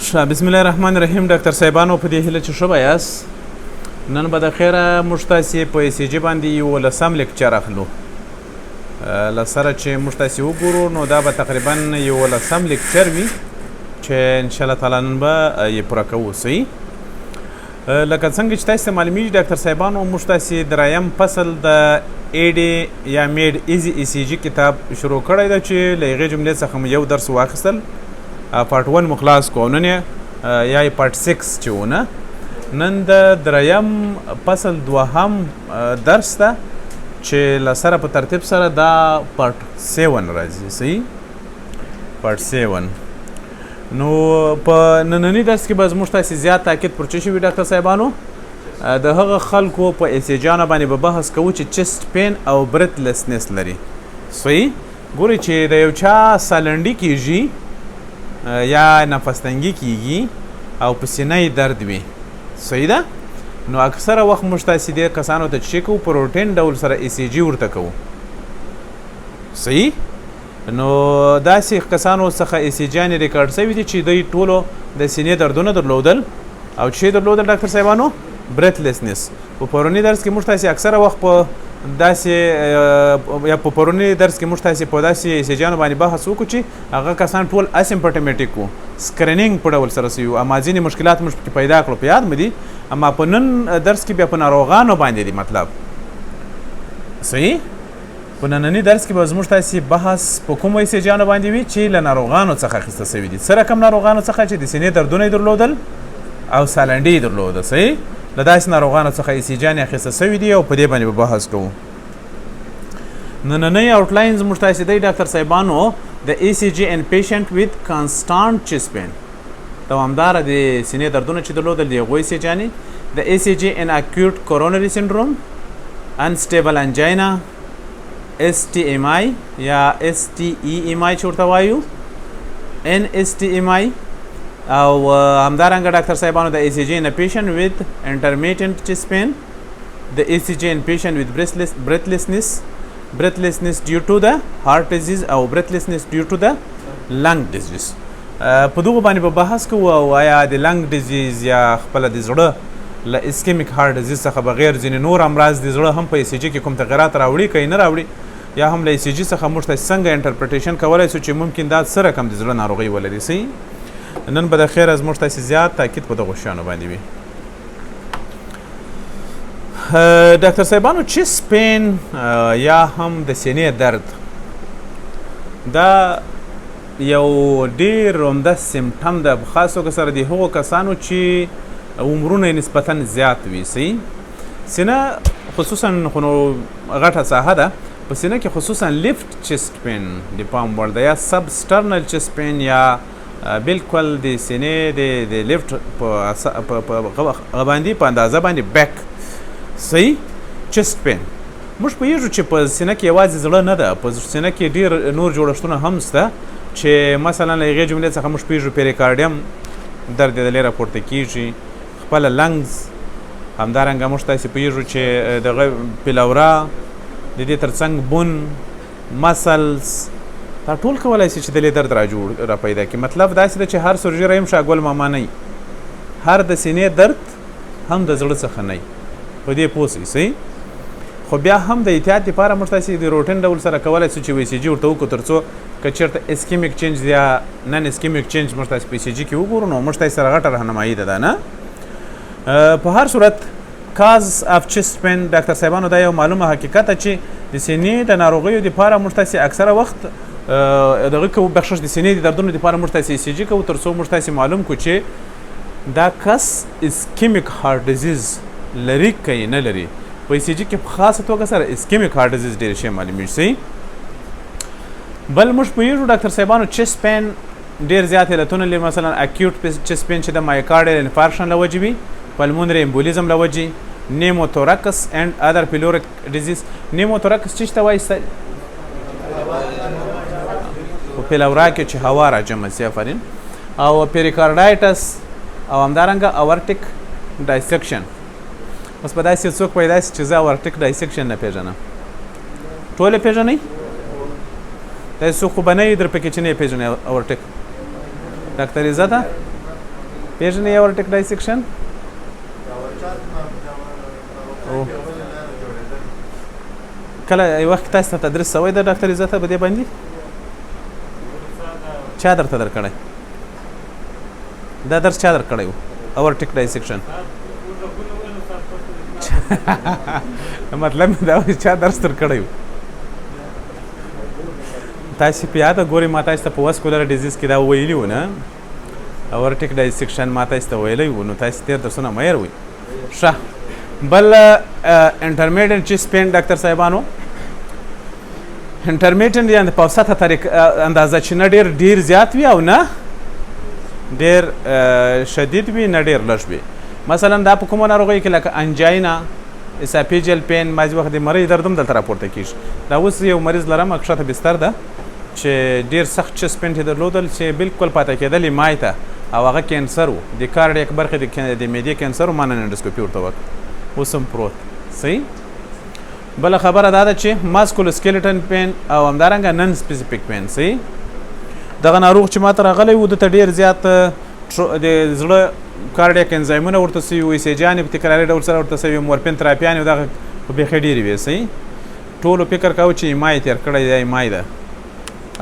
بسم الله الرحمن الرحیم. ډاکټر صاحبانو په دې هیله چې ښه به یاست. نن به د خیره موږ تاسې په ECG باندې یولسم لیکچر اخلو. له سره چې موږ تاسې وګورو نو دا به تقریبا یولسم لیکچر وي چې انشاءالله تعالی نن به یې پوره کوو. صحیح لکه څنګه چې تاسې ته معلومیږي ډاکټر صاحبانو موږ تاسې دریم فصل د ایډي یا میډ ایزي ECG کتاب شروع کړی ده چې له هغې جملې څخه مو یو درس واخیستل. پارت 1 مو خلاص کو. نن یا پارت 6 چې ونه نن د دریم فصل دوهم درس ده چې له سره په ترتیب سره دا پارت 7 راځي. صحیح پارت 7. نو په نننی درس کې به زموږ تاسې زیات تاکید پر څه شوي ډاکټر صاحبانو د هغه خلکو په ECG باندې به بحث کوو چې چست پین او برتلسنس لري. صحیح ګورئ چې د یو چا سالنډي کیږي یا نفس تنګي کیږي او په سینه یې درد وي. صحیح ده. نو اکثره وخت موږ تاسې دې کسانو ته چې کوو په روټین ډول سره ECG ورته کوو. صحیح نو داسې کسانو څخه ECG ریکارډ شوي دي چې دوی ټولو د سینې دردونه درلودل او چې درلودل ډاکټر صاحبانو برتلسنس. په پروني درس کې موږ تاسې اکثره وخت په داسې یا په پروني درس کې موږ تاسې په داسې ECG باندې بحث وکړو چې هغه کسان ټول اسیمپټومیټیک وو، سکرینینګ په ډول سره سوي وو. اما ځینې مشکلات موږ پکې پیدا کړو په یاد مې دي. اما په نن درس کې بیا په ناروغانو باندې دي مطلب. صحیح په ننني درس کې به زموږ تاسې بحث په کومو ECG باندې وي چې له ناروغانو څخه اخیسته سوي دي. څه رقم ناروغانو څخه چې د سینې دردونه یې درلودل او سالنډي یې درلوده. صحیح له داسې ناروغانو څخه ECG اخیسته سوي دي او په دې باندې به بحث کوو. نننی آوټلاین زموږ تاسې دی ډاکټر صاحبانو د ECG ان پیشنټ ویت کانسټانټ چست پین، دوامداره د سینې دردونه چې درلودل د هغو ECG د ECG ان اکیوټ کورونري سنډروم، انسټیبل انجینا، STMI یا STEMI چې ورته وایو، NSTMI او همدارنګه ډاکټر صاحبانو د ECG in a patient with intermittent chest pain، د ECG in patient with breathlessness due to the heart disease او breathlessness due to the lung disease. په دغو باندې به بحث کوو او آیا د لنګ ډیزیز یا خپله د زړه له اسکیمیک هارت ډیزیز څخه بغیر ځینې نور امراض د زړه هم په ECG کې کوم تغیرات راوړي که نه راوړي، یا هم له ECG څخه موږ ته څنګه انټرپریټیشن کولی سو چې ممکن دا څه رقم د زړه ناروغۍ ولري. صحیح نن به د خیره زموږ تاسې زیات تاکید په دغو شیانو باندې وي. ډاکټر صاحبانو چست پین یا هم د سینې درد دا یو ډېر عمده سمټم ده، خاص توګه سره د هغو کسانو چې عمرونه یې نسبتا زیات وي. صحیح سینه خصوصا خو نو غټه ساحه ده، په سینه کې خصوصا لیفت چست پین د پام وړ ده یا سبسټرنل چست پین یا بالکل د سینې د لیفت په باندې په اندازه باندې بیک. صحیح چست پین موږ پوهېږو چې په سینه کې یوازې زړه نه ده، په سینه کې ډېر نور جوړښتونه هم شته چې مثلا له هغې جملې څخه موږ پوهېږو پیریکارډیم درد یې د لرې راپورته کېږي، خپله لنګز، همدارنګه موږ تاسې پوهېږو چې دغه پلورا د دې تر څنګ بون، مسلز، دا ټول کولی شي چې د دې درد را پیدا کړي. مطلب داسې ده چې هر سرجری هم شاګل ماما نه وي، هر د سینې درد هم د زړه څخه نه وي، په دې پوه شئ. صحیح خو بیا هم د احتیاط لپاره موږ تاسې د روټین ډول سره کولی شو چې ECG ورته وکړو تر څو که چېرته اسکیمیک چینج یا نن اسکیمیک چینج موږ تاسې په ECG کې وګورو نو موږ تاسې سره غټه رهنمایي ده نه. په هر صورت کاز اف چست پین ډاکټر صاحبانو دا یو معلومه حقیقت ده چې د سینې د ناروغیو لپاره موږ تاسې اکثره وخت دغه کوو بخشش د سینې د دردونو لپاره موږ تاسې ECG کوو تر څو موږ تاسې معلوم کړو چې دا کس اسکیمیک هارت ډیزیز لري که یې نه لري. په ECG کې په خاصه توګه سره اسکیمیک هارت ډیزیز ډېر شی معلومیږي. صحیح بل موږ پوهېږو ډاکټر صاحبانو چست پین ډېر زیات علتونه لري، مثلا اکیوټ چست پین چې د مایوکارډیل انفارکشن له وجې وي، پلمونري امبولیزم له وجې، نیموتوراکس اینډ ادر پیلوریک ډیزیز. نیموتوراکس چې ته وایي په پیلورا کې چې هوا راجمع سي، آفرین، او پیریکارډایټس او همدارنګه اورټیک ډایسیکشن. اوس به داسې څوک پیدا شي چې زه اورټیک ډایسیکشن نه پېژنم، ټول یې پېژنئ؟ داسې څوک خو به نه وي در پکې چې نه یې پېژنئ اورټیک. ډاکټر عزته پیژنې ایورټیک ډایسیکشن کله یو وخت تاسو ته تدریس شوی د ډاکټر عزت په دې باندې چا درته درکړی دا درس چا درکړی و ایورټیک ډایسیکشن مطلب دا و چا درس درکړی و تاسو په یاد ګورئ ما تاسو ته په واسکولر ډیزیز کې دا ویلي و نه ایورټیک ډایسیکشن ما تاسو ته ویلی و نو تاسو تېر درسونه مه هېروئ ښه بل انټرمیډیټ چیست پین ډاکټر صاحبانو انټرمیډیټ یعنې په اوسطه اندازه چې نه ډېر زیات وي او نه ډېر شدید وي نه ډېر لږ وي مثلا دا په کومو ناروغیو کې لکه انجاینا اساپیجل پین بعضې وخت د مرۍ درد هم دلته راپورته کېږي دا اوس یو مریض لرم کښته بستر ده چې ډېر سخت چست پین یې درلودل چې بلکل پاته کېدل یې مای ته او هغه کینسر و د کارډیک برخې د معدې کینسر و ما نن انډوسکوپي ورته وکړه اوس هم پروت صحیح بله خبره دا ده چې ماسکولوسکیلټن پین او همدارنګه نن سپیسیفیک پین صحیح دغه ناروغ چې ما ته راغلی و دته ډېر زیات د زړه کارډیک انزایمونه ورته سوي وو ECG یانې په تکراري ډول سره ورته سوي مورفین تراپیانې دغه خو بیخي ډېرې وې صحیح ټولو فکر کوو چې ایمای تېر کړی دی ایمای ده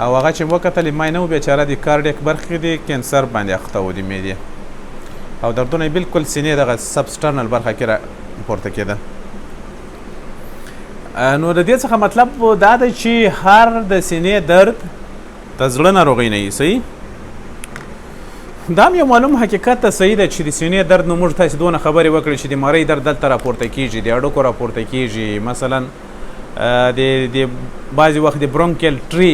او هغه چې وکتل ایمای نه و بیچاره د کارډیک برخې د کینسر باندې اخته و د معدې او دردونه یې بلکل سینې دغه سبسټرنل برخه کې پورته کېده نو د دې څخه مطلب دا دی چې هر د سینې درد د زړه ناروغۍ نه وي صحیح دا هم یو معلوم حقیقت ته صحیح ده چې د سینې درد نو موږ تاسې دونه خبرې وکړې چې د مرۍ درد دلته راپورته کېږي د هډوکو راپورته کېږي مثلا د بعضې وخت د برونکیل ټري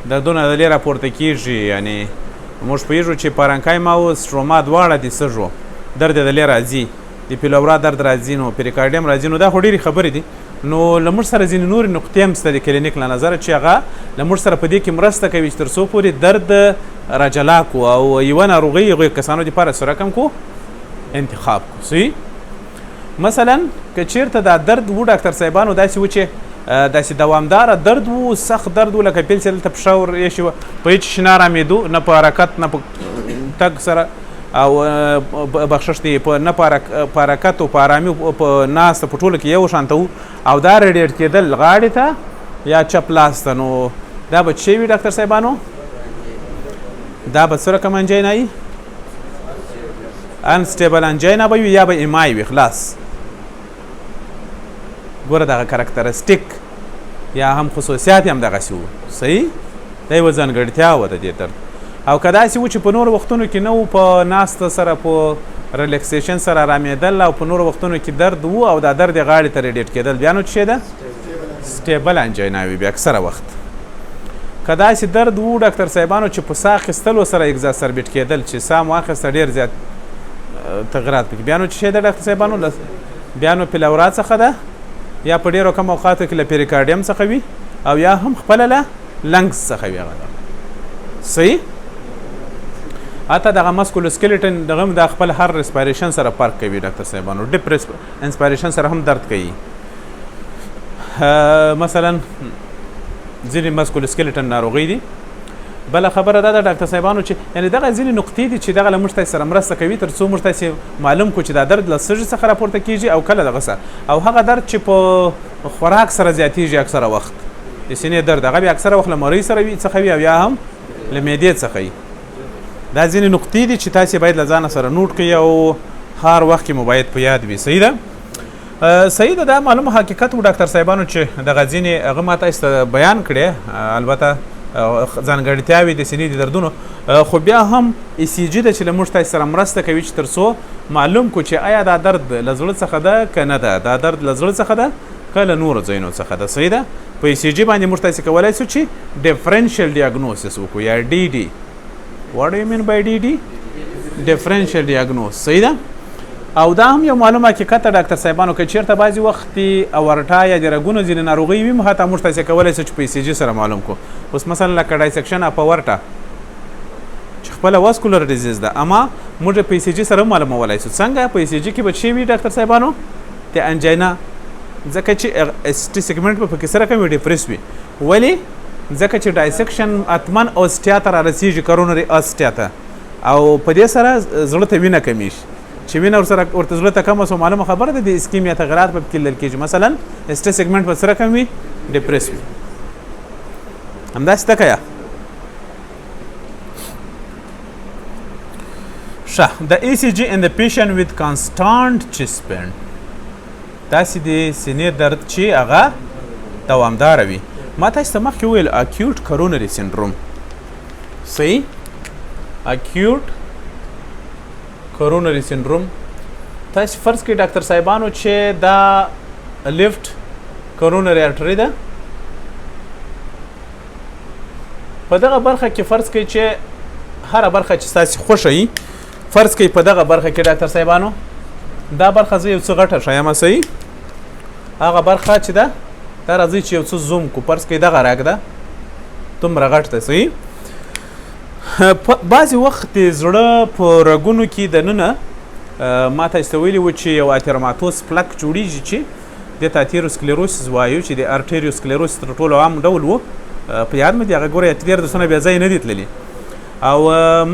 دردونه د لې راپورته کېږي یعنې موږ پوهېږو چې پارنکایما او سټروما دواړه د سږو درد یې د لې راځي د پیلورا درد راځي نو پیریکارډیم راځي نو دا خو ډېرې خبرې دي نو له موږ سره ځینې نورې نقطې هم شته د کلینیک له نظره چې هغه له موږ سره په دې کې مرسته کوي چې تر څو پورې درد راجلا کړو او یوه ناروغۍ هغوی کسانو دپاره سره کم کړو انتخاب کړو صحیح مثلا که چېرته دا درد و ډاکټر صاحبانو داسې و چې داسې دوامداره درد و سخت درد و لکه پیل چې دلته پښه ور ایښې وه په هېڅ شي نه ارامېدو نه په حرکت نه په تګ سره او بخشش دی نه په حرکت او په ارامي په ناسته په ټوله کې یو شانته و او دا ریډیټ کېدل غاړې ته یا چپ لاس ته نو دا به څه وي ډاکټر صاحبانو دا به څه رقم انجینا وي انسټیبل انجینا به وي یا به ایمای وي خلاص ګوره دغه کرکټرسټیک یا هم خصوصیات هم دغسې وو صحیح دا یوه ځانګړتیا وه د دې درد او که داسې و چې په نورو وختونو کې نه و په ناسته سره په ریلیکسیشن سره ارامېدل او په نورو وختونو کې درد و او دا درد یې غاړې ته ریډیټ کېدل بیا نو څه شی ده سټیبل انجینا وي بیا اکثره وخت که داسې درد و ډاکټر صاحبانو چې په ساه اخیستلو سره اګزاسربیټ کېدل چې ساه مو اخیسته ډېر زیات تغیرات پکې بیا نو څه شی ده ډاکټر صاحبانو بیا نو پلورا څخه ده یا په ډېرو کم اوقاتو کې له پیریکارډیم څخه وي او یا هم خپله له لنګز څخه وي هغه صحیح حتی دغه مسکولوسکیلټن دغه هم د خپل هر ریسپایریشن سره فرق کوي ډاکټر صاحبانو ډیپ انسپایریشن سره هم درد کوي مثلا ځینې مسکولوسکیلټن ناروغۍ دي بله خبره دا ده ډاکټر صاحبانو چې یعنې دغه ځینې نقطې دي چې دغه له موږ تاسې سره مرسته کوي تر څو موږ تاسې معلوم کړو چې دا درد له سږي څخه راپورته کېږي او کله دغه سره او هغه درد چې په خوراک سره زیاتېږي اکثره وخت د سینې درد هغه بیا اکثره وخت له مرۍ سره څخه وي او یا هم له معدې څخه وي دا ځینې نقطې دي چې تاسې باید له ځانه سره نوټ کړئ او هر وخت کې مو باید په یاد وي صحیح ده صحیح ده دا معلومه حقیقت و ډاکټر صاحبانو چې دغه ځینې هغه ما تاسې ته بیان کړې البته ځانګړتیاوې د سینې د دردونو خو بیا هم ECG ده چې له موږ تاسې سره مرسته کوي چې تر څو معلوم کړو چې آیا دا درد له زړه څخه ده که نه ده دا درد له زړه څخه ده که له نورو ځایونو څخه ده صحیح ده په ECG باندې موږ تاسې کولی شو چې ډیفرنشل ډیاګنوسس وکړو یا DD What do you mean by DD? Differential diagnosis صحیح ده او دا هم یو معلومه حقیقت ده ډاکټر صاحبانو که چېرته بعضې وخت اورټا یا د رګونو ځینې ناروغۍ وي حتی موږ تاسې کولی شو چې په ECG سره معلوم کړو اوس مثلا لکه ډایسکشن اپ اورټا چې خپله واسکولر ډیزیز ده اما موږ په ECG سره معلومولی شو څنګه په ECG کې به څه وي ډاکټر صاحبانو د انجینا ځکه چې ST سیګمنټ به پکې سره کوم ډیپریس وي ولې ځکه چې ډایسکشن اتمن اوسټیا ته رارسېږي کرونري اوسټیا ته او په دې سره زړه ته وینه کمی شي چې وینه ورته زړه ته کمه سو معلومه خبره ده د اسکیمیا تغیرات په کې لیدل کېږي مثلا ST سیګمنټ په سره کم وي ډیپریس وي همداسې ده که یا the ECG in the patient with constant chest pain داسې د سینې درد چې هغه دوامداره وي ما تاسو ته مخکې وویل acute coronary syndrome صحیح acute coronary syndrome تاسو فرض کړئ ډاکټر صاحبانو چې دا لیفت coronary artery ده په دغه برخه کې فرض کړئ چې هره برخه چې تاسو خوښه وي فرض کړئ په دغه برخه کې ډاکټر صاحبانو دا برخه زه یو څه غټه ښیم صحیح هغه برخه چې ده دا راځي چې یو څه زوم کو فرض کړئ دغه راګ ده دومره غټ ده صحیح بعضې وخت د زړه په رګونو کې دننه ما تاسو ته ویلي وو چې یو اتیروماتوس پلک جوړیږي چې دې ته اتیروسکلیروسس وایو چې د ارټریوسکلیروسس تر ټولو عام ډول و په یاد مې دي هغه ګوره ډېر درسونه بیا ځای نه دي تللي او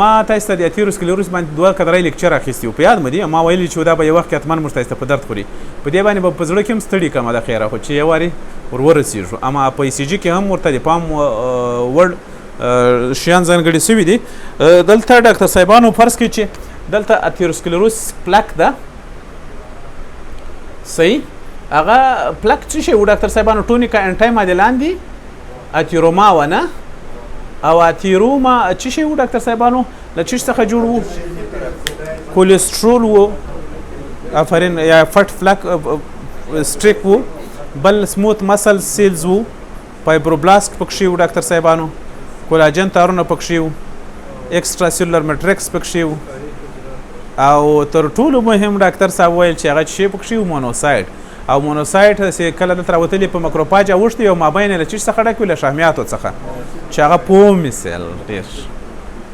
ما تاسو ته د اتیروسکلیروس باندې دوه قدرې لیکچر اخیستی و په یاد مې دي ما ویلي چې دا به یو وخت حتما موږ تاسو ته په درد خوري په دې باندې به په زړه کې هم ستړي کمه ده خیره خو چې یو وارې ورسېږو اما په ECG کې هم ورته د پام وړ شیان ځانګړي سوي دي دلته ډاکټر صاحبانو فرض کړئ چې دلته اتیروسکلیروس پلک ده صحیح هغه پلک څه شی و ډاکټر صاحبانو ټونیکا انټایما د لاندې اتیروما و نه او اتیروما څه شی و ډاکټر صاحبانو له څه څخه جوړ و کولېسترول و افرین یا فټ فلک سټریک و بل سموث مسل سیلز و فایبروبلاست پکښې و ډاکټر صاحبانو کولاجن تارونه پکښې و ایکسترا سیلولر میټریکس پکښې و او تر ټولو مهم ډاکټر صاحب ویل چې هغه شی پکښې و مونوسایډ او مونوسایډ چې کله دلته راوتلي په مکروفاج اوښتي او مابین یې له چیش څخه ډک وي له شحمیاتو څخه چې هغه پومې سیل ډېر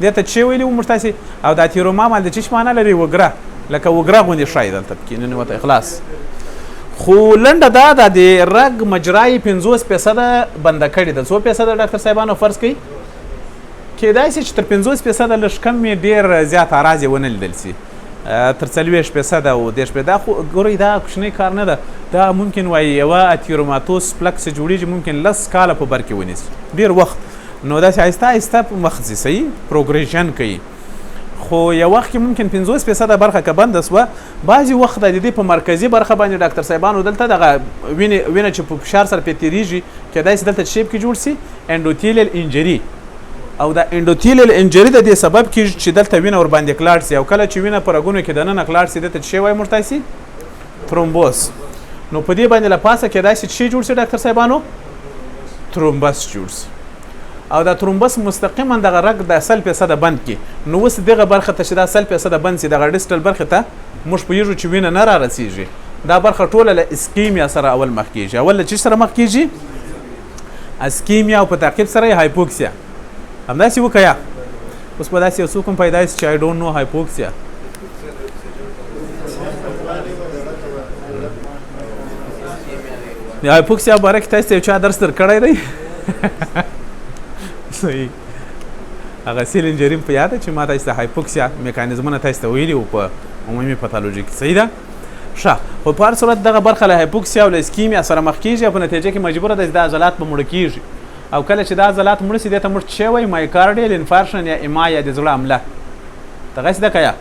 دې ته چې ویلي وو موږ تاسې او دا تیروما مال د چیش معنا لري وګره لکه وګره غوندې ښایي دلته پکې ننوته اخلاص خو لنډه دا ده د رګ مجرا یې 50% بنده کړې ده 100% ډاکټر صاحبانو فرض کوي کېدای شي چې تر 50% لږ کم یې ډېر زیات اراض یې ونه لیدل سي تر 40% او 10% دا خو ګورئ دا کوچنی کار نه ده دا ممکن وایي یوه اتیروماتوس پلک څه جوړېږي ممکن 10 کاله په بر کې ونیسي ډېر وخت نو داسې آهسته آهسته مخ ځي صحیح پروګریشن کوي خو یو وخت کې ممکن 50% برخه که بنده سوه بعضې وخت د دې په مرکزي برخه باندې ډاکټر صاحبانو دلته دغه وینه چې په فشار سره پرې تېرېږي کېدای شي دلته شیپ کې جوړ سي انډوتیلیل انجري او دا انډوتیلیل انجري د دې سبب کېږي چې دلته وینه ورباندې کلاړ سي او کله چې وینه په رګونو کې دننه کلاړ سي دلته څه وایي موږ تاسې ترومبوس نو په دې باندې له پاسه کېدای شي څه جوړ سي ډاکټر صاحبانو ترومبس جوړ سي او دا ترومبس مستقیما دغه رګ د 100% بند کې نو اوس دغه برخه ته چې دا 100% بند سي دغه ډیسټل برخه ته موږ پوهېږو چې وینه نه را رسېږي دا برخه ټوله له اسکیمیا سره اول مخ کېږي اول له څه سره مخ کېږي اسکیمیا او په تعقیب سره یې هایپوکسیا همداسې وکړه یا اوس به داسې یو څوک هم پیدا شي چې آی ډونټ نو هایپوکسیا د هایپوکسیا باره کې تاسو ته یو چا درس درکړی دی صحیح هغه سیل انجري په یاده چې ما تاسو ته هایپوکسیا میکانیزمونه تاسو ته ویلي وو په عمومي پتالوژي کې صحیح ده ښه خو په هر صورت دغه برخه له هایپوکسیا او له اسکیمیا سره مخ کېږي او په نتیجه کې مجبوره ده چې دا عضلات به مړه کېږي او کله چې دا عضلات مړه سي دې ته موږ څه وایي مایکارډیل انفارکشن یا اما یا د زړه حمله دغسې ده که یا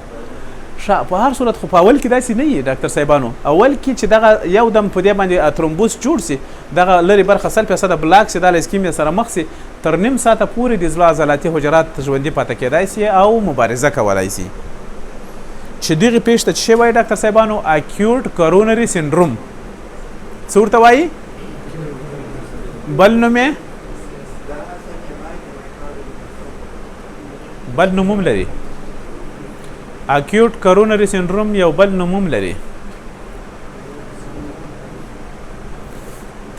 ښه په هر صورت خو په اول کې داسې نه وي ډاکټر صاحبانو اول کې چې دغه یو دم په دې باندې ترومبوس جوړ سي دغه لرې برخه 100% بلاک سي دا له اسکیمیا سره مخ سي تر نیم ساعته پورې د زړه عضلاتي حجرات ژوندي پاتې کېدای سي او مبارزه کولی سي چې دغې پېښ ته څه وایي ډاکټر صاحبانو اکیوټ کورونري سینډروم څه ورته وایي بل نوم یې بل نوم لري اکیوټ کورونري سینډروم یو بل نوم لري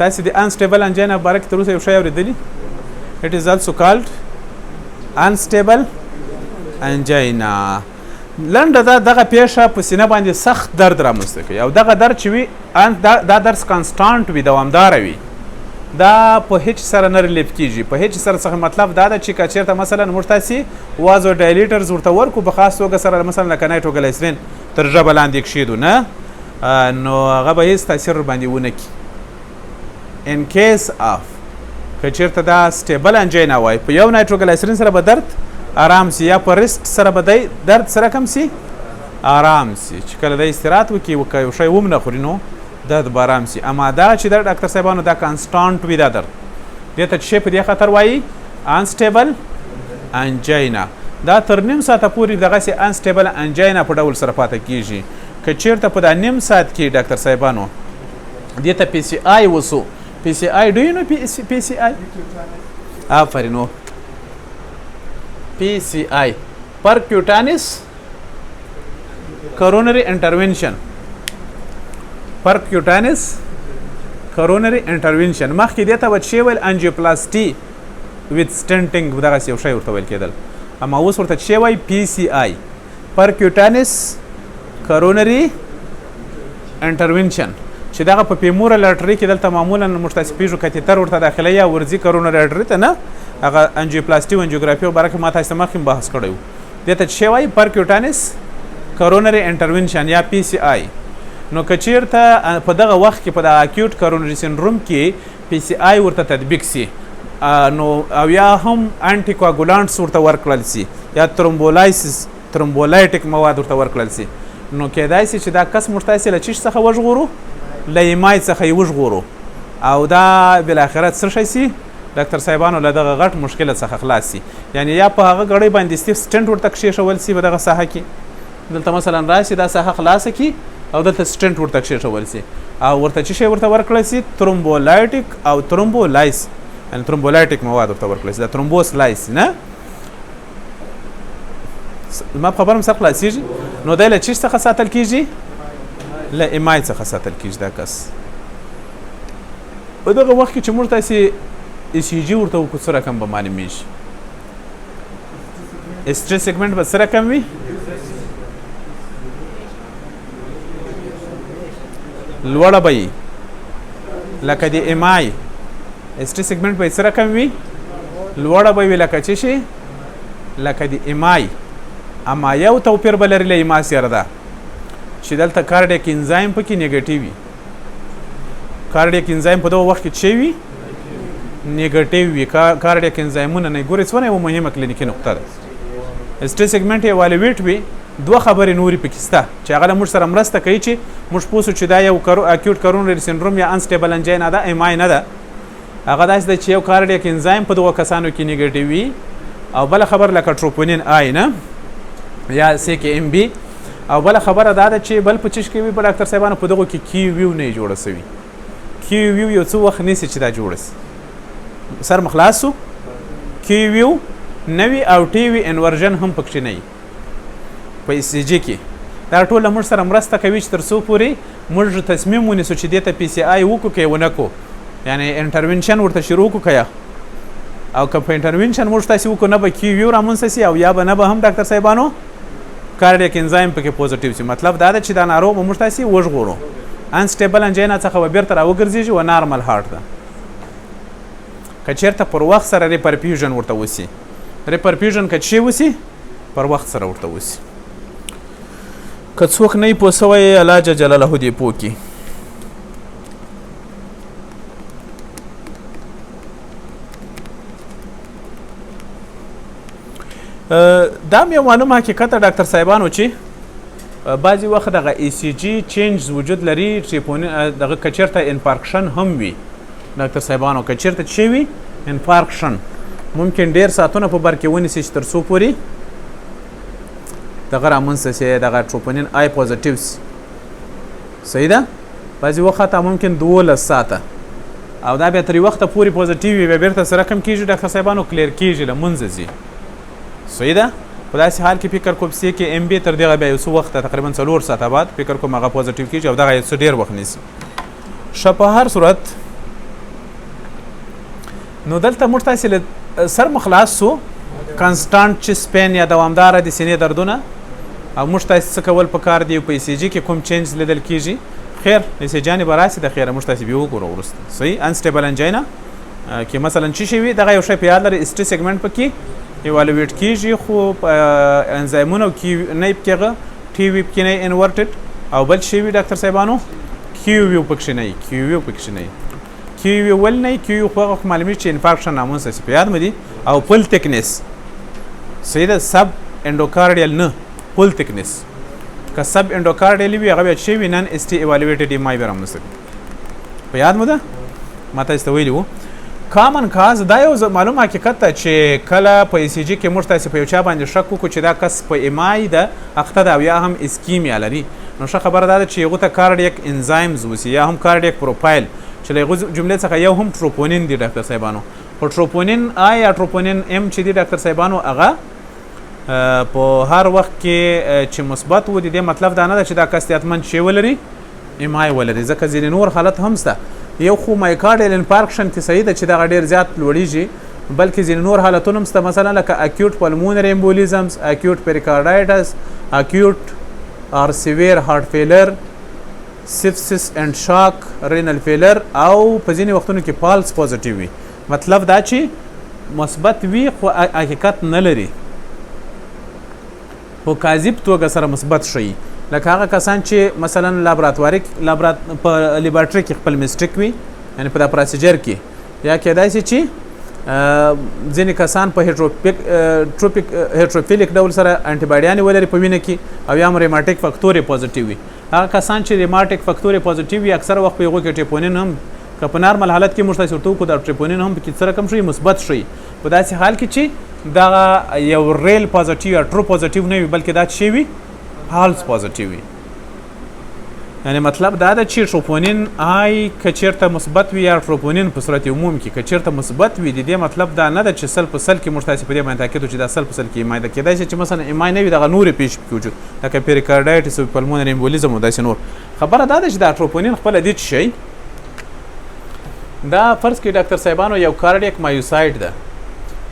تاسو د انسټیبل انجینا باره کې تر اوسه یو شی اورېدلي it is also called unstable angina لنډه دا دغه پیښه په سینه باندې سخت درد رامنځته کوي او دغه درد چې وي دا درد کانسټانټ وي دوامداره وي دا په هیڅ سره نه ریلیف کیږي. په هیڅ سره څخه مطلب دا ده چې که چېرته مثلا موږ تاسې وازو ډایلیټرز ورته ورکړو په خاص توګه سره مثلا لکه نایټروګلیسرین تر ژبه لاندې کښېږدو نه نو هغه به هېڅ تاثیر ورباندې ونه کړي. ان کیس آف که چېرته دا سټیبل انجینا وای په یو نایټروګلیسرین سره به درد آرام سي یا په ریسټ سره به دی درد سره کم سي آرام سي. چې کله دی استراحت وکړي که یو شی وم نه خوري نو درد به آرام سي. اما دا چې درد ډاکټر صاحبانو دا کانسټانټ وي دا درد دې ته چې شی په دې خاطر وایي انسټیبل انجینا. دا تر نیم ساعته پورې دغسې انسټیبل انجینا په ډول سره پاته کېږي. که چېرته په دا نیم ساعت کې ډاکټر صاحبانو دې ته پی سی آی وسو پی سی آی ډو یو نو پی سی آی آفرین و پی سی آی پرکیوټانس کورونري انټرونشن پرکیوټانس کورونري انټرونشن مخکې دې ته به شی ویل انجیوپلاسټي ویت سټنټینګ دغسې یو شی ورته ویل کېدل اما اوس ورته شی وایي پی سی آی پرکیوټانس کورونري انټرونشن چې دغه په پیمورال ارټري کې دلته معمولا موږ تاسې پېژو کتیتر ورته داخله یا ورځي کورونري ارټري ته نه هغه انجیوپلاسټي او انجیوګرافي په باره کې ما تاسې ته مخکې بحث کړی و. دې ته شی وایي پرکیوټانس کورونري انټرونشن یا پی سی آی. نو که چېرته په دغه وخت کې په د اکیوټ کورونري سنډروم کې پی سی آی ورته تطبیق سي نو او یا هم انټي کوګولانټس ورته ورکړل سي یا ترومبولایټیک مواد ورته ورکړل سي نو کېدای سي چې دا کس موږ تاسې له چیش څخه وژغورو له ایمای څخه یې وژغورو او دا بالاخره څه شی سي ډاکټر صاحبانو له دغه غټ مشکله څخه خلاص سي. یعنې یا په هغه ګړۍ باندې سټیف سټنټ ورته کښېښول سي په دغه ساحه کې دلته مثلا راشي دا ساحه خلاصه کړي او دلته سټنټ ورته کښېښول سي او ورته څه شی ورته ورکړی سي ترومبولایټیک او ترومبولایس یعنې ترومبولایټیک مواد ورته ورکړی سي دا ترومبوسلایس نه ما په خبره م سر خلاصېږي. نو دی له چیش څخه ساتل کېږي له ایمای څخه ساتل کېږي دا کس. په دغه وخت کې چې موږ تاسې ای سی جي ورته وکړو څه رقم به معلومېږي اسټري سیګمنټ به څه رقم وي لوړه به وي لکه د ایمای اسټري سیګمنټ به څه رقم وي لوړه به وي لکه څه شي لکه د ایمای. اما یو توپیر به لري له ایما سره ده چې دلته کارډیک انزایم پکې نیګیټیو وي. کارډیک انزایم په دغه وخت کې څه وي نیګیټیو وي. کارډیک انزایمونه نه ګورئ څونه یوه مهمه کلینیکي نقطه ده. اسټري سیګمنټ ایوالویټ وي دوه خبرې نورې پکې شته چې هغه له موږ سره مرسته کوي چې موږ پوه سو چې دا یو اکیوټ کورونري سنډروم یا انسټیبل انجینا ده ایمای نه ده. هغه داسې ده چې یو کارډیک انزایم په دغه کسانو کې نیګیټیو وي او بله خبر لکه ټروپونین آی نه یا سی کې ام بي او بله خبره دا ده چې بل په چیش کې وي په ډاکټر صاحبانو په دغو کې کیو ویو نه یې جوړه سوي. کیو ویو یو څه وخت نیسي چې دا جوړه سي سر مو خلاص سو کیو ویو نه وي او ټي وي انورژن هم پکښې نه وي په ای سی جي کې. دا ټوله موږ سره مرسته کوي چې تر څو پورې موږ تصمیم ونیسو چې دې ته پی سی آی وکړو که یې ونه کړو یعنې انټرونشن ورته شروع کړو که یا او که په انټرونشن موږ تاسې وکړو نه به کیو ویو رامنځته سي او یا به نه به هم ډاکټر صاحبانو کارډیک انزایم پکې پوزیټیو سي. مطلب دا ده چې دا ناروغ به موږ تاسې وژغورو انسټیبل انجینا څخه به بیرته راوګرځېږي و نارمل هارټ ده. که چېرته پر وخت سره ریپرفیوژن ورته وسي ریپرفیوژن که څه وسي پر وخت سره ورته وسي. که څوک نه یې پوه سوی الله جلاله دې پوه کړي. دا مې یو معلوم حقیقت ده ډاکټر صاحبانو چې بعضې وخت دغه ای سی جي چینجز وجود لري دغه که چېرته انفارکشن هم وي ډاکټر صاحبانو که چېرته څه وي انفارکشن ممکن ډېر ساعتونه په بر کې ونیسي چې تر څو پورې دغه رامنځته سي دغه ټروپونین آی پوزیټیو سي. صحیح ده بعضې وخت ممکن 12 ساعته او دا بیا تر یو وخته پورې پوزیټیو وي بیا بېرته سره کم کېږي ډاکټر صاحبانو کلیر کېږي له منځه ځي. صحیح ده په داسې حال کې فکر کوم سی کې ام بي تر دغه بیا یو څه وخته تقریبا 4 ساعته بعد فکر کوم هغه پوزیټیو کېږي او دغه یو څه ډېر وخت نیسي. ښه په هر صورت نو دلته موږ تاسې له سر مو خلاص سو کانسټانټ چیست پین یا دوامداره د سینې دردونه او موږ تاسې څه کول پکار دي په ای سی جي کې کوم چینج لیدل کېږي خیر ECG به راسي د خیره موږ تاسې بیا وګورو وروسته صحیح انسټیبل انجینا کې مثلا څه شی وي دغه یو شی په یاد لرئ ST سیګمنټ پکې ایوالویټ کیږي خو انزایمونو کې نه پکې ټي وي پکې نه انورټډ او بل شی وي ډاکټر صاحبانو کیو وی پکې نه کیو وی پکې نه کیو وی ول نه کیو خو هغه معلومات چې انفارکشن نامون څه په یاد مدي او پل تکنس صحیح ده سب انډوکارډیال نه پل تکنس که سب انډوکارډیال وي هغه بیا شی وي نن ST ایوالویټډ EMI به رامنځته په یاد مو ده ما تاسو ته ویلي وو کامن کاز دا یو معلوم حقیقت ته چې کله په ECG کې موږ تاسو په یو چا باندې شک وکړو چې دا کس په EMI ده اخته ده او یا هم اسکیمیا لري نو ښه خبره دا ده چې هغو ته کارډیک انزایمز وسي یا هم کارډیک پروفایل چې له هغو جملې څخه یو هم ټروپونین دی ډاکټر صاحبانو خو ټروپونین آی یا ټروپونین M چې دی ډاکټر صاحبانو هغه په هر وخت کې چې مثبت و دي د مطلب دا نه ده چې دا کس احتمال شی ولري EMI ولري ځکه ځینې نور حالت هم شته یو خو مایکارډیل انفارکشن کې صحیح ده چې دغه ډېر زیات لوړیږي بلکې ځینې نور حالتونه هم شته مثلا لکه اکیوټ پلمونري امبولیزمز اکیوټ پیریکارډایټس اکیوټ or severe heart failure sepsis and shock renal failure او په ځینې وختونو کې پالس پوزیټیو وي مطلب دا چې مثبت وي خو حقیقت نه لري خو کاذب توګه سره مثبت شي لکه هغه کسان چې مثلا لابراتواري په لیبارټري کې خپل میسټیک وي یعنی په دا پروسیجر کې یا کېدای شي چې ځینې کسان په هیټروفیلیک ډول سره انټي باډیانې ولري په وینه کې او یا هم ریماټیک فاکتور پوزیټیو وي هغه کسان چې ریماټیک فاکتور پوزیټیو وي اکثر وخت په هغو کې ټریپونین هم که په نارمل حالت کې موږ تاسو ورته وکړو دا ټریپونین هم پکې سره کم شي مثبت شي په داسې حال کې چې دغه یو ریل پوزیټیو یا ټرو پوزیټیو نه وي بلکې دا شی وي فالس پوزیټیو وي یعنی مطلب دا ده چې ټروپونین آی که چېرته مثبت وي یا ټروپونین په صورت عموم کې که چېرته مثبت وي د دې مطلب دا نه ده چې سل په سل کې موږ تاسې په دې باندې تاکید وکړو چې دا سل په سل کې EMI ده کېدای شي چې مثلا EMI نه وي دغه نورې پېښې پکې وجود لکه پیریکارډایټس او پلمونري امبولیزم او داسې نور خبره دا ده چې دا ټروپونین خپله دې شی دا فرض کړئ ډاکټر صاحبانو یو کارډیک مایوسایډ ده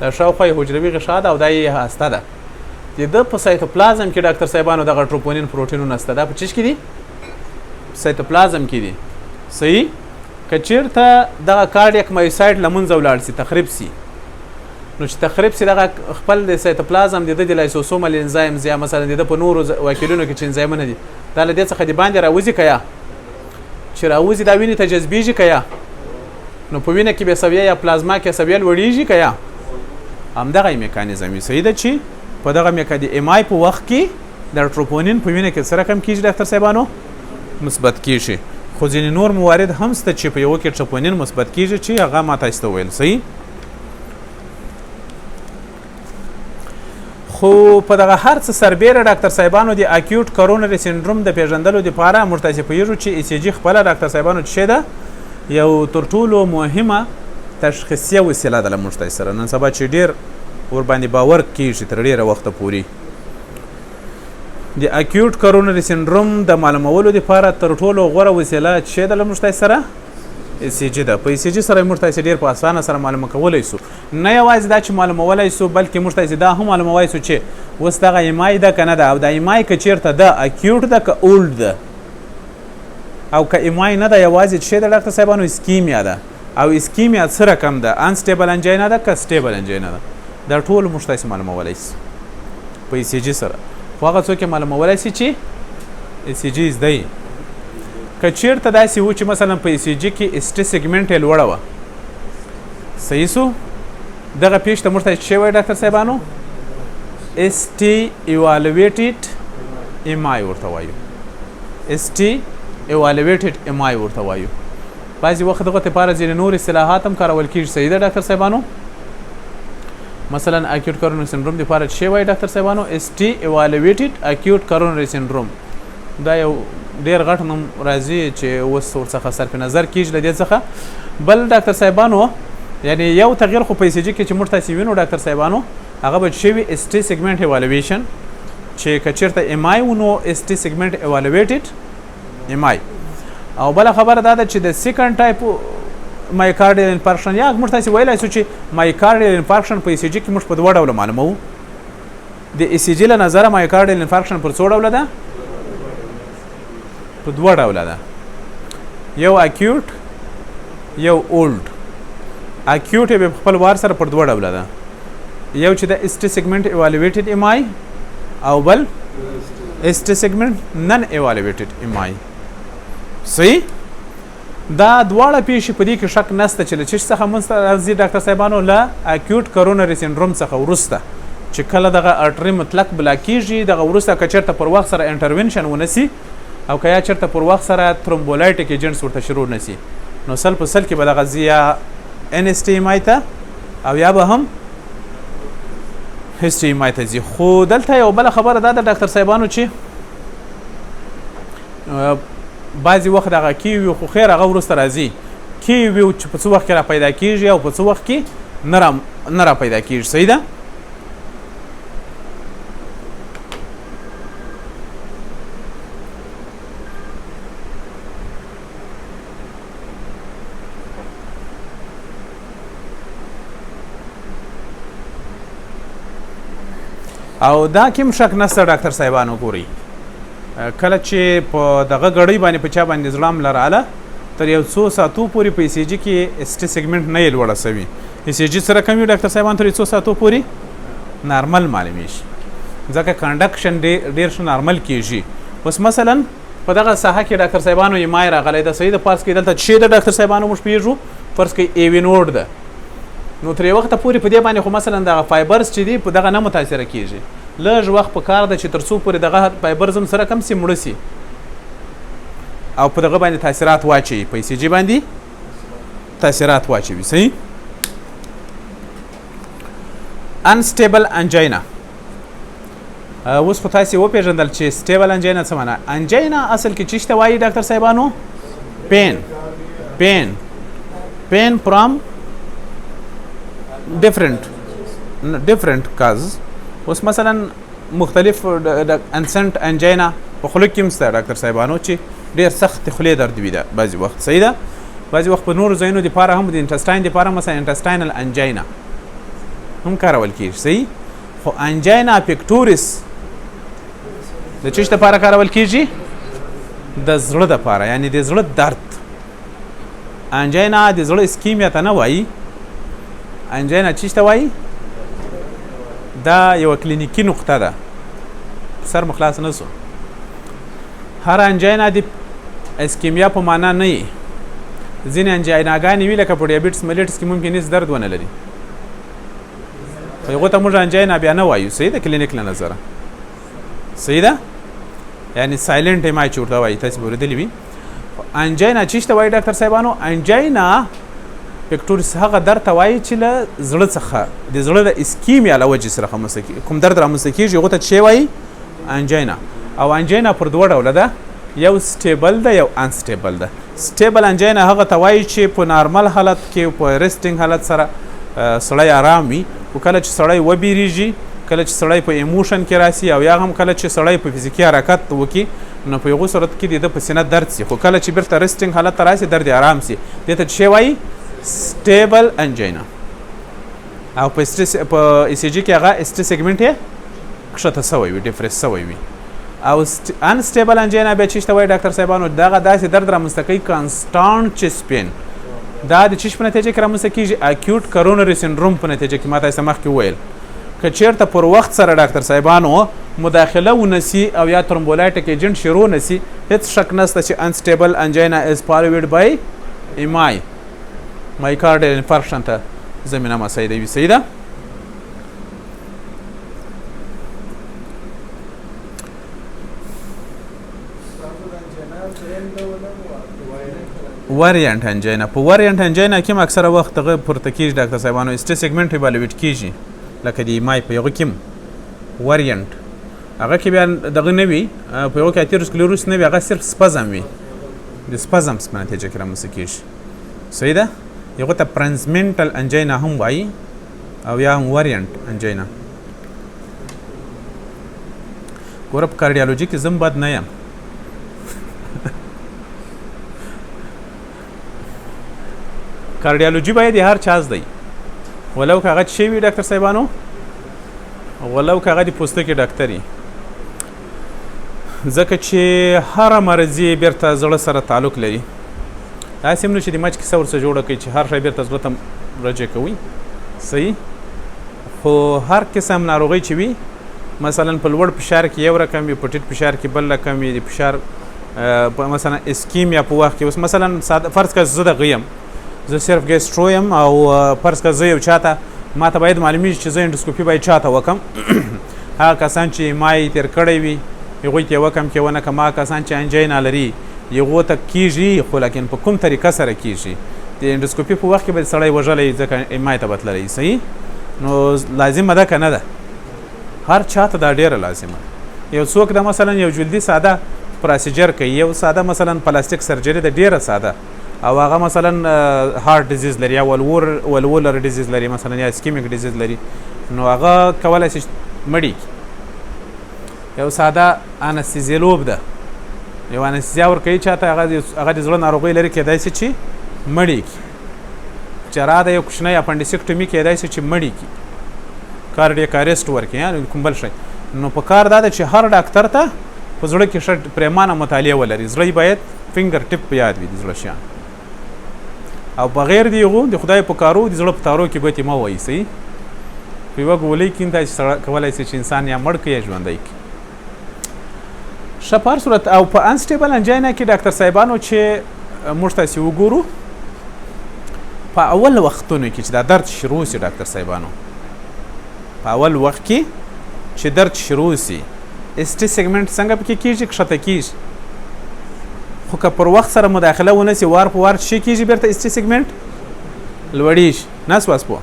دا شاوخوا یې حجروي غشا ده او دا یې هسته ده د ده په سایتوپلازم کې ډاکټر صاحبانو دغه ټروپونین پروټینونه شته دا په چیش کې دي سایتوپلازم کې دي صحیح که چېرته دغه کارډیک مایوسایډ له منځه ولاړ سي تخریب سي نو چې تخریب سي دغه خپل د سایتوپلازم د ده د لایسوسومل انزایمز یا مثلا د ده په نورو واکیلونو کې چې انزایمونه دي دا له دې څخه د باندې راوځي که یا چې راوځي دا وینې ته جذبېږي که یا نو په وینه کې بې سویه یا پلازما کې سویه لوړېږي که یا همدغه یې میکانیزم وي صحیح ده چې په دغه د EMI په وخت کې د ټروپونین په وینه کې سره کم کېږي ډاکټر صاحبانو مثبت کیږي خو ځینې نور موارد هم شته چې په یوه کې ټروپونین مثبت کیږي چې هغه ما تاسو ته ویل صحیح خو په دغه هر څه سربیره ډاکټر صاحبانو د اکیوټ کورونري سینډروم د پیژندلو دپاره موږ تاسې پوهېږو چې ECG خپله ډاکټر صاحبانو چې ده یو تر ټولو مهمه تشخیصیه وسیله ده له موږ تاسې سره نن سبا چې ډېر ورباندې باور کیږي تر ډېره وخته پورې د اکیوټ کورونري سینډروم د معلومولو لپاره تر ټولو غوره وسیله چې ده له موږ تاسې سره ECG ده په ECG سره موږ تاسې ډېر په اسانه سره معلومه کولی سو نه یوازې دا چې معلومولی سو بلکې موږ تاسې دا هم معلومولی سو چې اوس دغه EMI ده که نه ده او دا EMI که چېرته ده اکیوټ ده که اولډ ده او که EMI نه ده یوازې چې ده ډاکټر صاحبانو اسکیمیا ده او اسکیمیا څه رقم ده انسټیبل انجینا ده که سټیبل انجینا ده دا ټول موږ تاسې معلومولی سو په ECG سره خو هغه څوک یې معلومولی سي چې ECG زده یي که چېرته داسې و چې مثلا په ECG کې ST سیګمنټ یې لوړه وه صحیح سو دغه پېښ ته موږ ته څه وایي ډاکټر صاحبانو ST ایوالویټډ EMI ورته وایو ST ایوالویټډ EMI ورته وایو بعضې وخت دغه لپاره ځینې نور اصطلاحات هم کارول کېږي صحیح ده ډاکټر صاحبانو مثلا اکیوټ کورونري سینډروم لپاره څه وایي ډاکټر صاحبانو ST ایوالویټډ اکیوټ کورونري سینډروم دا یو ډېر غټ نوم راځي چې اوس ورڅخه صرف نظر کېږي له دې څخه بل ډاکټر صاحبانو یعنی یو تغییر خو په ECG کې چې موږ تاسې وینو ډاکټر صاحبانو هغه به شوي ST سیګمنټ ایوالویشن چې که چېرته EMI و نو ST سیګمنټ ایوالویټډ EMI او بله خبره دا ده چې د سیکنډ ټایپ مایکارډیل انفارکشن یا موږ تاسې ویلی سو چې مایکارډیل انفارکشن په ECG کې موږ په دوه ډوله معلوموو د ECG له نظره مایکارډیل انفارکشن پر څو ډوله ده په دوه ډوله ده یو اکیوټ یو اولډ. اکیوټ یې په خپل وار سره پر دوه ډوله ده، یو چې د ایسټي سیګمنټ ایوالویټډ ایمای او بل ایسټي سیګمنټ نن ایوالویټډ ایمای. صحیح؟ دا دواړه پیښې په دې کې شک نشته چې له چیش څخه منځته راځي ډاکټر صاحبانو، له اکیوټ کورونري سینډروم څخه وروسته چې کله دغه ارټري مطلق بلاکیږي، دغه وروسته که چېرته پر وخت سره انټرونشن ونسي او که یا چېرته پر وخت سره ترومبولایټیک ایجنټس ورته شروع نسي، نو سل په سل کې به دغه ځي یا ان ایس ټي ایمای ته او یا به هم هیسټي ایمای ته ځي. خو دلته یو بله خبره دا ده ډاکټر صاحبانو چې بعضې وخت هغه کیوي خو خیر هغه وروسته راځي، کیوي چې په څه وخت کې را پیدا کېږي او په څه وخت کې نه را پیدا کېږي. صحیح ده؟ او دا کوم شک نشته ډاکټر صاحبانو، ګورئ کله چې په دغه ګړۍ باندې په چا باندې زړه حمله راغله تر یو څو ساعتو پورې په ECG کې ایسټي سیګمنټ نه یې لوړه سوي. ECG سره کم وي ډاکټر صاحبان تر یو څو ساعتو پورې نارمل معلومیږي، ځکه کنډکشن ډېر ښه نارمل کېږي. اوس مثلا په دغه ساحه کې ډاکټر صاحبانو ایمای راغلی ده، صحیح ده؟ فرض کړئ دلته چې د ډاکټر صاحبانو موږ پوهېږو فرض کړئ ایوي نوډ ده، نو تر یو وخته پورې په دې باندې خو مثلا دغه فایبرز چې دي په دغه نه متاثره کېږي، لږ وخت په کار ده چې تر څو پورې دغه فایبرز هم سره کم سي مړه سي او په دغه باندې تاثیرات واچوي، په ECG باندې تاثیرات واچوي. صحیح؟ انسټیبل انجینا. اوس خو تاسې وپېژندل چې سټیبل انجینا څه معنا؟ انجینا اصل کې چی ته وایي ډاکټر صاحبانو؟ پین فرام ډفرنٹ کاز. اوس مثلا مختلف انسنټ انجینا په خوله کې هم شته ډاکټر صاحبانو چې ډېر سخت خولې درد وي ده بعضې وخت. صحیح ده؟ بعضې وخت په نورو ځایونو دپاره هم د انټسټاین دپاره مثلا انټسټاینل انجینا هم کارول کېږي. صحیح؟ خو انجینا پیکټورس د چیش دپاره کارول کېږي؟ د زړه دپاره، یعنې د زړه درد. انجینا د زړه اسکیمیا ته نه وایي، انجینا چیش ته وایي؟ دا یو کلینیکی نقطه ده، سر مخلاص نه سو. هر انجینا د اسکیمیا په معنا نه وي، ځینې انجیناګانې وي لکه په ډیابیټس ملیټس کې ممکن هېڅ درد ونه لري، خو هغو ته موږ انجینا بیا نه وایو. صحیح ده؟ کلینیک له نظره. صحیح ده؟ یعنې سایلنټ ایمای چې ورته وایي، تاسې به اورېدلي وي. انجینا چیش ته وایي ډاکټر صاحبانو؟ انجینا پیکټورس هغه درد ته وایي چې له زړه څخه د زړه د اسکیمیا له وجې سره کوم درد رامنځته کېږي، هغو ته څه وایي؟ انجینا. او انجینا پر دوه ډوله ده، یو سټیبل ده یو انسټیبل ده. سټیبل انجینا هغه ته وایي چې په نارمل حالت کې په ریسټینګ حالت سره سړی آرام وي، خو کله چې سړی وبېرېږي، کله چې سړی په ایموشن کې راسي او یا هم کله چې سړی په فزیکي حرکت وکړي نو په هغو صورت کې د ده په سینه درد سي، خو کله چې بیرته ریسټینګ حالت ته راسي درد یې آرام سي، دې ته څه وایي؟ سټیبل انجینا. او په ECG کې هغه ایسټي سیګمنټ یې کښته سوی وي، ډیفریس سوی وي. او انسټیبل انجینا بیا چی ته وایي ډاکټر صاحبانو؟ دغه داسې درد رامنځته کوي کانسټانټ چیسټ پین. دا د چیش په نتیجه کې رامنځته کېږي؟ اکیوټ کورونري سینډروم په نتیجه کې. ما تاسې مخکې وویل که چېرته پر وخت سره ډاکټر صاحبانو مداخله ونسي او یا ترومبولایټیک ایجنټ شروع نسي، هېڅ شک نشته چې انسټیبل انجینا از فالوډ بای ایمای، مایکارډیل انفارکشن ته زمینه مساعدوي. صحیح ده؟ وریانټ انجینا. په وریانټ انجینا کې اکثره وخت دغه پورته کېږي ډاکټر صاحبانو، ایسټي سیګمنټ ایوالویټ کېږي لکه د ایمای په هغه کې وریانټ هغه کې بیا دغه نه وي، په هغو کې اتیروسکلیروس نه وي، هغه صرف سپزم وي، د سپزمس په نتیجه کې رامنځته کېږي. صحیح ده؟ هغو ته پرنسمنټل انجینا هم وایي او یا هم وریانټ انجینا. ګوره په کارډیالوجي کې زم بد نه یم، کارډیالوجي باید هر چا زده وي، ولو که هغه څه وي ډاکټر صاحبانو، ولو که هغه د پوستکي ډاکټر وي، ځکه چې هره مرضي بیرته زړه سره تعلق لري. داسې هم نه چې د مچ کیسه ورسره جوړه کوي چې هر شی بېرته زړه ته رجع کوي. صحیح. خو هر قسم ناروغۍ چې وي مثلا په لوړ فشار کې یو رقم وي، په ټیټ فشار کې بل رقم وي، د فشار مثلا اسکیمیا په وخت کې اوس مثلا فرض کړه زه دغه یم، زه صرف ګیسټرو یم او فرض کړه زه یو چاته ما ته باید معلومیږي چې زه انډوسکوپي باید چاته وکړم. هغه کسان چې ما یې تېر کړی وي هغوی ته یې وکړم کې ونه کړم. هغه کسان چې انجینا لري هغو ته کېږي، خو لیکن په کوم طریقه سره کېږي. د انډوسکوپي په وخت کې به سړی وژلی ځکه ما ته به تللی. صحیح. نو لازمه ده که نه ده؟ هر چاته دا ډیره لازمه. یو څوک د مثلا یو جلدي ساده پروسیجر کوي، یو ساده مثلا پلاستیک سرجري د ډیره ساده، او هغه مثلا هارت ډیزیز لري یا ولولر ډیزیز لري مثلا یا اسکیمیک ډیزیز لري، نو هغه کولی شي مړی کړي. یو ساده انستیزیلوب ده، یو انستیزیا ورکوي چاته هغه د زړه ناروغۍ لري، کیدای شي چې مړی کړي. جراح د یو کوچنی اپنډیسکټومي کیدای شي چې مړی کړي، کارډیک اریسټ ورکړي یا کوم بل شی. نو په کار دا ده چې هر ډاکټر ته په زړه کې ښه پریمانه مطالعه ولري. زړه باید فینګر ټپ په یاد وي د زړه شیان، او بغیر د هغو د خدای په کارو د زړه په تارو کې ګوتې مه وایي. صحیح. په یوه ګولۍ کې دا چې کولی شي چې انسان یا مړ کړي یا ژوندی کړي. ښه په هر صورت او په انسټیبل انجینا کې ډاکټر صاحبانو چې موږ تاسې وګورو په اول وختونو کې چې دا درد شروع شي ډاکټر صاحبانو، په اول وخت کې چې درد شروع شي اسټي سیګمنټ څنګه پکې کېږي؟ کښته کېږي. خو که پر وخت سره مداخله ونه سي وار په وار څه کېږي؟ بیرته اسټي سیګمنټ لوړېږي. نس واس پوه.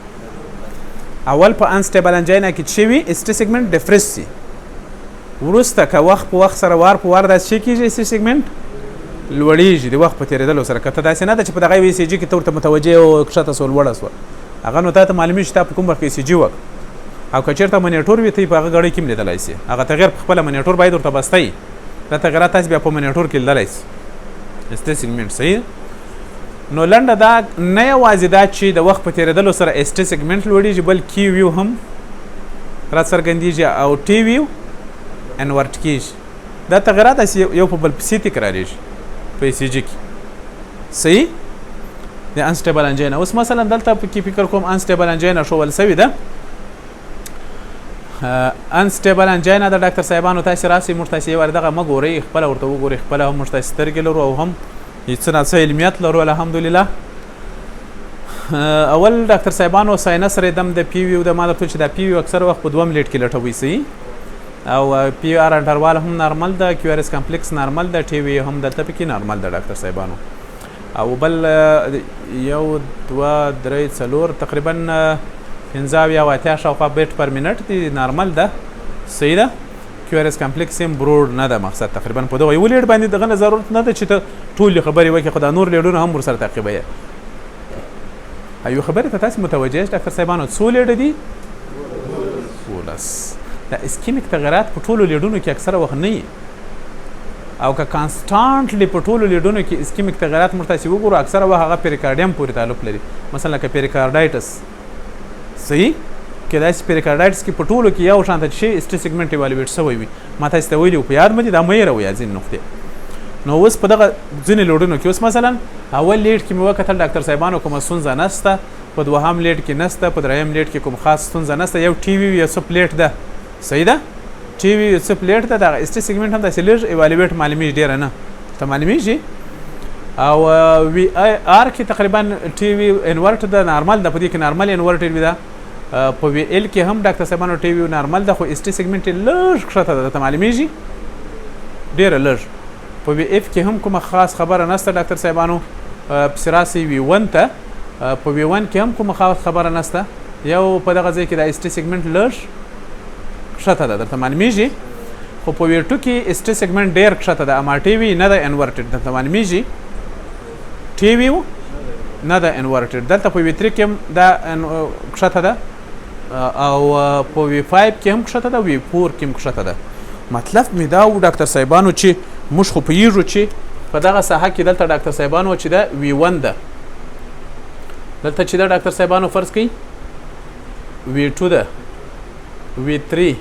اول په انسټیبل انجینا کې چې وي اسټي سیګمنټ ډیفرس سي، وروسته که وخت په وخت سره وار په وار داسې څه کېږي؟ اسټي سیګمنټ لوړېږي د وخت په تېرېدلو سره. که ته داسې نه ده چې په دغه ECG کې ته ورته متوجه او کښته سوه لوړه سوه، هغه نو تا ته معلومېږي چې تا په کوم وخت کې ECG وکړه. او که چېرته منیټور وي ته یې په هغه ګړۍ کې هم لیدلی سي. هغه تغیر په خپله منیټور باید ورته بستی، دا تغیرات تاسې بیا په منیټور کې لیدلی سي. اسټي سیګمنټ. صحیح. نو لنډه دا نه یوازې دا چې د وخت په تېرېدلو سره اسټي سیګمنټ لوړېږي، بل کي ویو هم راڅرګندېږي او ټي ویو انورټ کېږي. دا تغیرات داسې یو په بل پسې تکرارېږي په ECG کې. صحیح. د انسټیبل انجینا اوس مثلا دلته پکې فکر کوم انسټیبل انجینا ښول سوي ده. انسټیبل انجینا د ډاکټر صاحبانو تاسې راسئ موږ تاسې یو دغه مه ګورئ، خپله ورته وګورئ، خپله هم موږ تاسې سترګې لرو او هم څه نه څه علمیت لرو الحمدلله. اول ډاکټر صاحبانو ساینس ریدم د پی ویو د ما درته چې دا پی ویو اکثر وخت په 2 منټ کې لټوي. صحیح. او پی آر انټروال هم نارمل ده، کیو آر اس کمپلیکس نارمل ده، ټي وی هم دلته پکې نارمل ده ډاکټر صاحبانو. او بل 1 2 3 4 تقریبا 15 یا 18 شاوخوا بیټ پر منټ دی نارمل ده. صحیح ده. کیو آر اس کمپلیکس هم برور نه ده مقصد تقریبا په دغه یو لیډ باندې دغه نه ضرورت نه ده چې ته ټولې خبرې وکړې، خو دا نور لیډونه هم ورسره تعقیبوي. یو خبرې ته تاسې متوجه یاست ډاکټر صاحبانو څو لیډه دي؟ 16. دا اسکیمیک تغیرات په ټولو لیډونو کې اکثره وخت نه وي، او که کانسټانټلی په ټولو لیډونو کې اسکیمیک تغیرات موږ تاسې وګورو اکثره وخت هغه پیریکارډیم پورې تعلق لري. مثلا لکه پیریکارډایټس. صحیح. کېدای شي پیریکارډایټس کې په ټولو کې یو شانته شی اسټي سیګمنټ ایوالویټ شوی وي. ما تاسې ته ویلي وو په یاد مې دي، دا مه هېروئ ځینې نقطې. نو اوس په دغه ځینې لیډونو کې اوس مثلا اول لیډ کې مې وکتل ډاکټر صاحبانو کومه ستونزه نشته، په دوهم لیډ کې نشته، په دریم لیډ کې کوم خاص ستونزه نشته، یو ټي وي یو څه پلیټ ده. صحیح ده. ټي وي یو څه پلیټ ده، دغه اسټي سیګمنټ هم داسې لږ ایوالویټ معلومېږي، ډېره نه ته معلومېږي. او وی آر کې تقریبا ټي وي انورټ ده، نارمل ده، په دې کې نارمل انورټ وي ده. په وی ال کې هم ډاکټر صاحبانو ټي وي نارمل ده، خو اسټي سیګمنټ یې لږ کښته ده، ته معلومېږي ډېره لږ. په وی اف کې هم کومه خاص خبره نشته ډاکټر صاحبانو، پسې راسئ وی 1 ته، په وی 1 کې هم کومه خاص خبره نشته، یو په دغه ځای کې د اسټي سیګمنټ لږ کښته ده، درته معلومېږي. خو په وی 2 کې اسټي سیګمنټ ډېر کښته ده، اما ټي وي نه ده انورټډ، درته معلومېږي ټي وي نه ده انورټډ. دلته په وی 3 کې هم دا کښته ده، او په وی 5 کې هم کښته ده، وی 4 کې هم کښته ده. مطلب مې دا و ډاکټر صاحبانو چې موږ خو پوهېږو چې په دغه ساحه کې دلته ډاکټر صاحبانو چې ده وی 1 ده، دلته چې ده ډاکټر صاحبانو فرض کړئ وی 2 ده، وی 3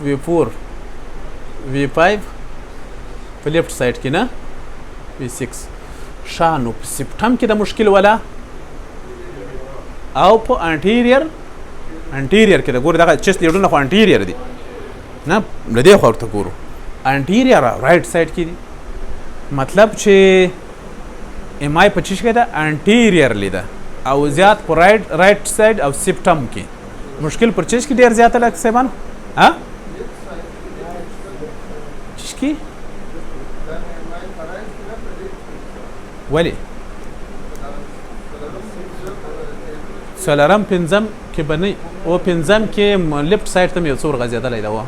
وی 4 وی 5 په لیفټ سایډ کې نه وی 6. ښه نو په سپټم کې د مشکل ولا او په انټیریر کې د ګورو دغه چست لیډونه خو انټیریر دي نه له دې خوا ورته ګورو انټیریر رایټ سایډ کې دي مطلب چې امای په چیش کې ده انټیریرلی ده او زیات په رایټ سایډ او سپټم کې مشکل پر چیش کې ډېر زیاته لکه صاحبان ها چیش کې ولې څلورم پنځم کې به نه او پنځم کې لیفټ سایډ ته مې یو څو ورغځېدلی ده وه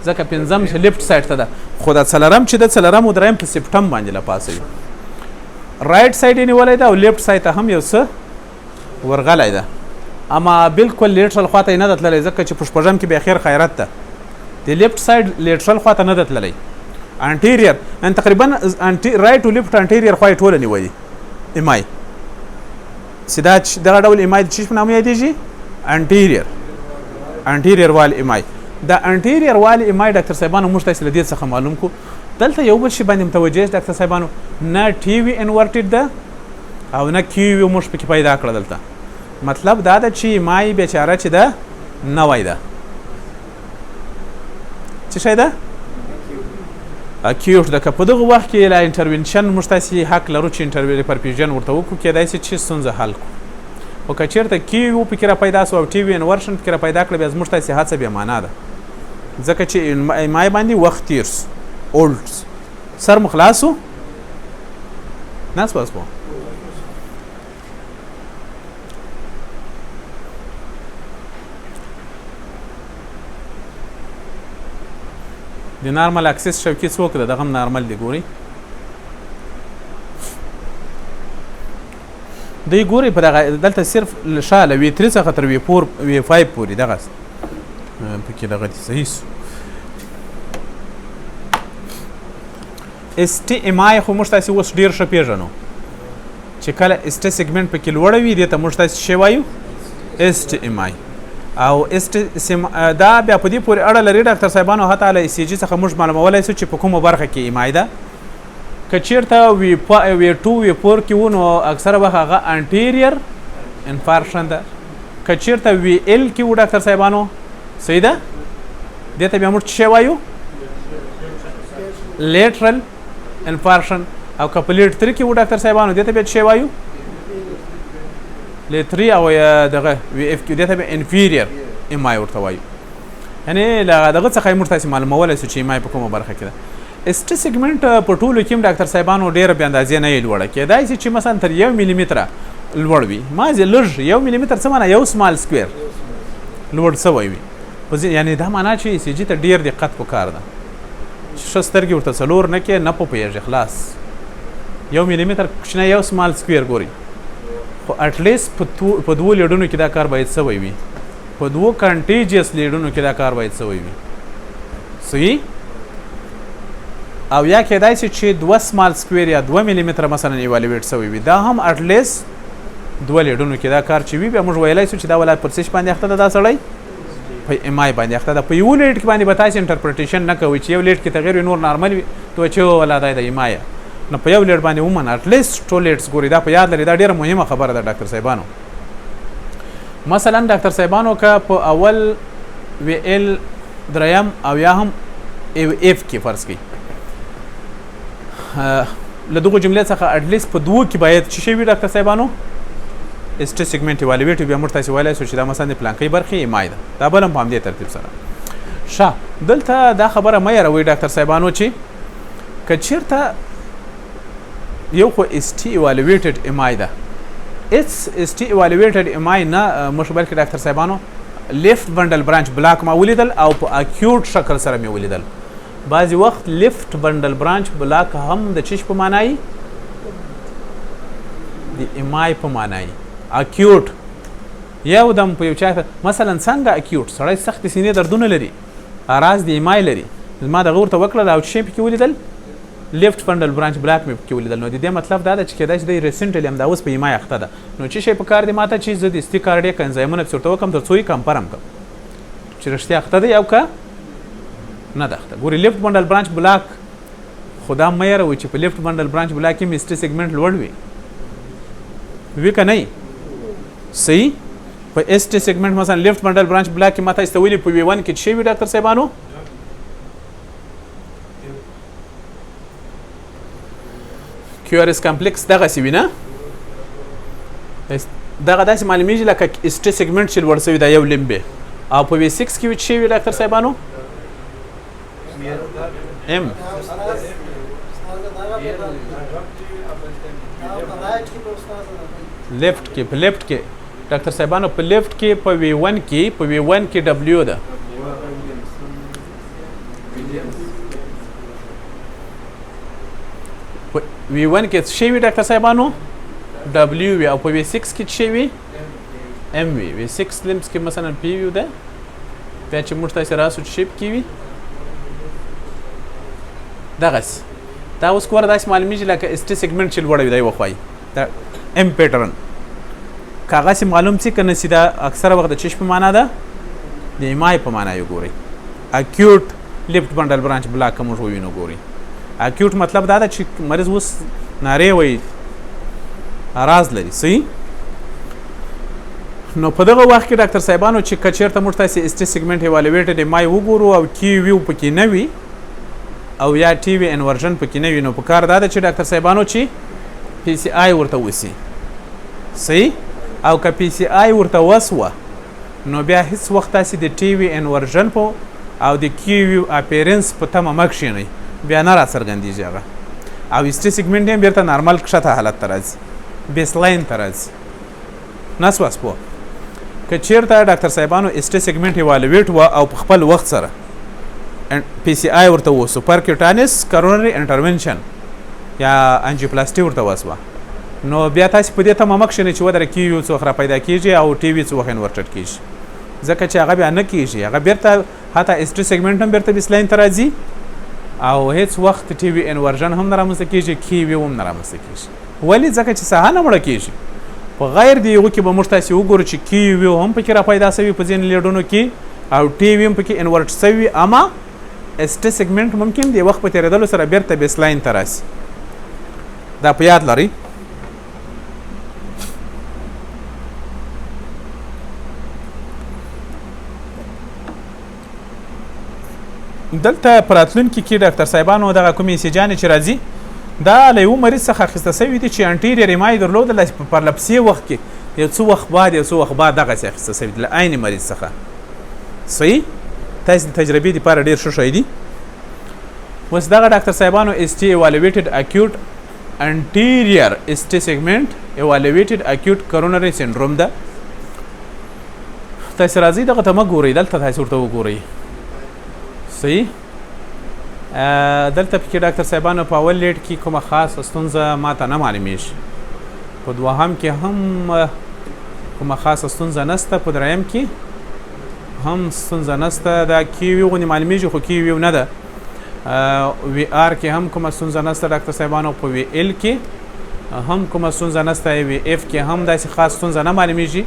ځکه پنځم لیفټ سایډ ته ده خو دا څلورم چې ده څلورم او دریم په سپټم باندې لپاسوي رایټ سایډ یې نیولی ده او لیفټ سایډ ته هم یو څه ورغلی ده اما بالکل لیټرل خواته یې نه ده تللی ځکه چې په شپږم کې بیا خیر خیرت ده د لیفټ سایډ لیټرل خواته نه ده تللی انټیریر ان تقریبا رایټ او لیفټ انټیریر خوا یې ټوله نیولي امای سیدا دغه ډول امای د چیش په نامه یادېږي انټیریر وال امای د انټیریر وال امای ډاکټر صاحبانو موږ تاسو له دې څخه معلوم کو دلته یو بل شي باندې متوجه یاست ډاکټر صاحبانو نه ټي وي انورټډ ده او نه کیو وي موږ پکې پیدا کړه دلته مطلب دا ده چې امای بیچاره چې ده نوی ده څه شی ده اکیوټ ده که په دغه وخت کې لا انټرونشن موږ تاسې حق لرو چې پرفیوژن ورته وکړو کېدای شي چې ستونزه حل کړو خو که چېرته کیو پکې را پیدا سو او ټي وي انورشن پکې را پیدا کړه بیا زموږ تاسې هڅه بې معنا ده ځکه چې امای باندې وخت تیر سو اولډ سر مو خلاص و ناس باس بو د نارمل اکسس شوکي څوک ده دغه هم نارمل دی ګوري دوی ګوري په دغه دلته صرف شاله وی 3 څخه تر وی 4 وی 5 پورې دغه پکې دغه صحیح سو اس ټي ام آی خو موږ تاسې اوس ډېر ښه پېژنو چې کله اس ټي سیګمنټ پکې لوړه وي دې ته موږ تاسې څه وایو اس ټي ام آی او اس ټي دا بیا په دې پورې اړه لري ډاکټر صاحبانو حتی له ای سی جي څخه موږ معلومولی سو چې په کومه برخه کې ام آی ده که چېرته وی 2 وی 4 کې و نو اکثره وخت هغه انټیریر انفارکشن ده که چېرته وی ال کې و ډاکټر صاحبانو صحیح ده دې ته بیا موږ څه وایو لیټرل انفارکشن او که په لیټ 3 کې و ډاکټر صاحبانو دې ته بیا څه وایو لیټ 3 او دغه وی اف کې دې ته بیا انفیریر ام آی ورته وایو یعنې دغه څخه یې موږ تاسې معلومولی سو چې ام آی په کومه برخه کې ده اس ټي سیګمنټ په ټولو کې هم ډاکټر صاحبانو ډېره بې اندازې نه یې لوړه کېدای شي چې مثلا تر 1 ملي متره لوړ وي مازې لږ 1 ملي متر څه معنا یو سمال سکویر لوړ شوی وي یعنې دا معنا چې ای سی جي ته ډېر دقت پکار ده ښه سترګې ورته څلور نه کې نه پوهېږي خلاص 1 ملي متر کوچنی یو سمال سکویر ګوري خو اټلیست په 2 لیډونو کې دا کار باید شوی وي په 2 کنټیجیس لیډونو کې دا کار باید شوی وي صحیح او یا کېدای شي چې 2 سمال سکویر یا 2 ملي متره مثلا ایوالویټ شوی وي دا هم اټلیست 2 لیډونو کې دا کار چې وي بیا موږ ویلی شو چې دا ولایت پر څه باندې اخته ده دا سړی په ام آی باندې اخته ده په یو لیډ کې باندې به تاسې انټرپریټیشن نه کوئ چې یو لیډ کې تغیر نور نارمل وي تو چې ولا دی د ام آی نو په یو لیډ باندې عموما اټلیست 2 لیډس ګوري دا په یاد لري دا ډېره مهمه خبره ده ډاکټر صاحبانو مثلا ډاکټر صاحبانو که په اول وی ال دریم او یا هم اف کې فرض کړئ له دغو جملې څخه اټلیست په 2 کې باید څه شی وي ډاکټر صاحبانو اس ټي سیګمنټ ایوالویټ بیا موږ تاسې ویلی سو چې دا مثلا د پلانکۍ برخې ام آی ده دا بل هم په همدې ترتیب سره ښه دلته دا خبره مه یاروئ ډاکټر صاحبانو چې که چېرته یو خو اس ټي ایوالویټډ ام آی ده اس ټي ایوالویټډ ام آی نه موږ بلکې ډاکټر صاحبانو لیفټ بنډل برانچ بلاک ما ولیدل او په اکیوټ شکل سره مې ولیدل بعضی وخت لیفټ بنډل برانچ بلاک هم د چیش په معنی د ام آی په معنی اکیوټ یو دم په یو چا مثلا څنګه اکیوټ سړی سختې سینې دردونه لري اراز د ام آی لري ما دغه ورته وکړل او څه پکې ولیدل لیفټ بنډل برانچ بلاک مې پکې ولیدل نو د دې مطلب دا ده چې کېدای شي د ریسنټلی هم دا اوس په ام آی اخته ده نو څه شی په کار دی ماته چې زه د استي کارډیک انزایمونه پسې ورته وکړم تر څو یې کمپرم کړم چې رښتیا اخته دی او که نه ده اخته ګورې لیفټ بنډل برانچ بلاک خو دا مه یېروئ چې په لیفټ بنډل برانچ بلاک کې ایسټي سیګمنټ لوړ وي وي که نه صحیح په ایسټي سیګمنټ مثلا لیفټ بنډل برانچ بلاک کې ما تاسو ته ویلي په وی 1 کې څه وي ډاکټر صاحبانو کیو آر اس کمپلیکس دغسې وي نه دغه داسې معلومیږي لکه ایسټي سیګمنټ چې لوړ شوي دا یو لمبې او په وی 6 کې څه وي ډاکټر صاحبانو ام لیفټ کې په لیفټ کې ډاکټر صاحبانو په لیفټ کې په وی 1 کې ډبلیو ده وی 1 کې څه وي ډاکټر صاحبانو ډبلیو وي او په وی 6 کې څه وي ام وي وی 6 لمس کې مثلا پی وي ده بیا چې موږ تاسو راسو شیپ کې وي دغسې دا اوس کوره داسې معلومیږي لکه ایسټي سیګمنټ چې لوړ وي دا یې وخوایي دا ام پیټرن که هغسې معلوم سي که نه سي دا اکثره وخت د چش په معنا ده د ایمای په معنا یې ګورئ اکیوټ لیفټ بنډل برانچ بلاک که موږ ووینو ګورئ اکیوټ مطلب دا ده چې مریض اوس نارې وایي راز لري صحیح نو په دغه وخت کې ډاکټر صاحبانو چې که چېرته موږ تاسې ایسټي سیګمنټ ایوالویټډ ایمای وګورو او کی ویو پکې نه وي او یا ټي وي انورژن پکې نه وي نو په کار دا ده چې ډاکټر صاحبانو چې پی سی آی ورته وسي صحیح او که پی سی آی ورته وسوه نو بیا هیڅ وخت تاسې د ټي وي انورژن په او د کی ویو اپیرنس په تمه مه کښېنئ بیا نه را څرګندېږي هغه او ایسټي سیګمنټ یې بیرته نارمل کښته حالت ته راځي بیسلاین ته راځي نه سواس پوه که چېرته ډاکټر صاحبانو ایسټي سیګمنټ ایوالویټ وه او په خپل وخت سره پی سی آی ورته و سوپرکیوټانس کرونري انټرونشن یا انجیوپلاسټي ورته وسوه نو بیا تاسې په دې تمه مه کښېنئ چې ودره کی وي څه وخت را پیدا کېږي او ټي وي څه وخت انورټډ کېږي ځکه چې هغه بیا نه کېږي هغه بیرته حتی ایسټي سیګمنټ هم بیرته بیسلاین ته راځي او هیڅ وخت ټي وي انورژن هم نه رامنځته کېږي کی وي هم نه رامنځته کېږي ولې ځکه چې ساحه نه مړه کېږي په غیر د هغو کې به موږ تاسې وګورو چې کی وي هم پکې را پیدا شوي په ځینې لیډونو کې او ټي وي هم پکې انورټ شوي اما ایسټي سیګمنټ ممکن د وخت په تېرېدلو سره بیرته بیسلاین ته راسي دا په یاد لرئ دلته په راتلونکي کې ډاکټر صاحبانو دغه کومې ایسیجانې چې راځي دا له یو مریض څخه اخیسته شوي دي چې انټیریر ایمای درلودله په پرلپسې وخت کې یو څه وخت بعد دغسې اخیسته شوي دي له عین مریض څخه صحیح تاسې د تجربې دپاره ډېر ښه شی دي اوس دغه ډاکټر صاحبانو ایسټي ایوالویټډ اکیوټ انټیریر ایسټي سیګمنټ ایوالویټډ اکیوټ کرونري سینډروم ده تاسې راځئ دغه ته مه ګورئ دلته تاسې ورته وګورئ صحیح دلته پکې ډاکټر صاحبانو په اول لیډ کې کومه خاصه ستونزه ماته نه معلومیږي په دوهم کې هم کومه خاصه ستونزه نشته په دریم کې هم ستونزه نشته دا کی وي غوندې معلومیږي خو کی ویو نه ده وی آر کې هم کومه ستونزه نشته ډاکټر صاحبانو په وی ایل کې هم کومه ستونزه نشته وی اف کې هم داسې خاص ستونزه نه معلومیږي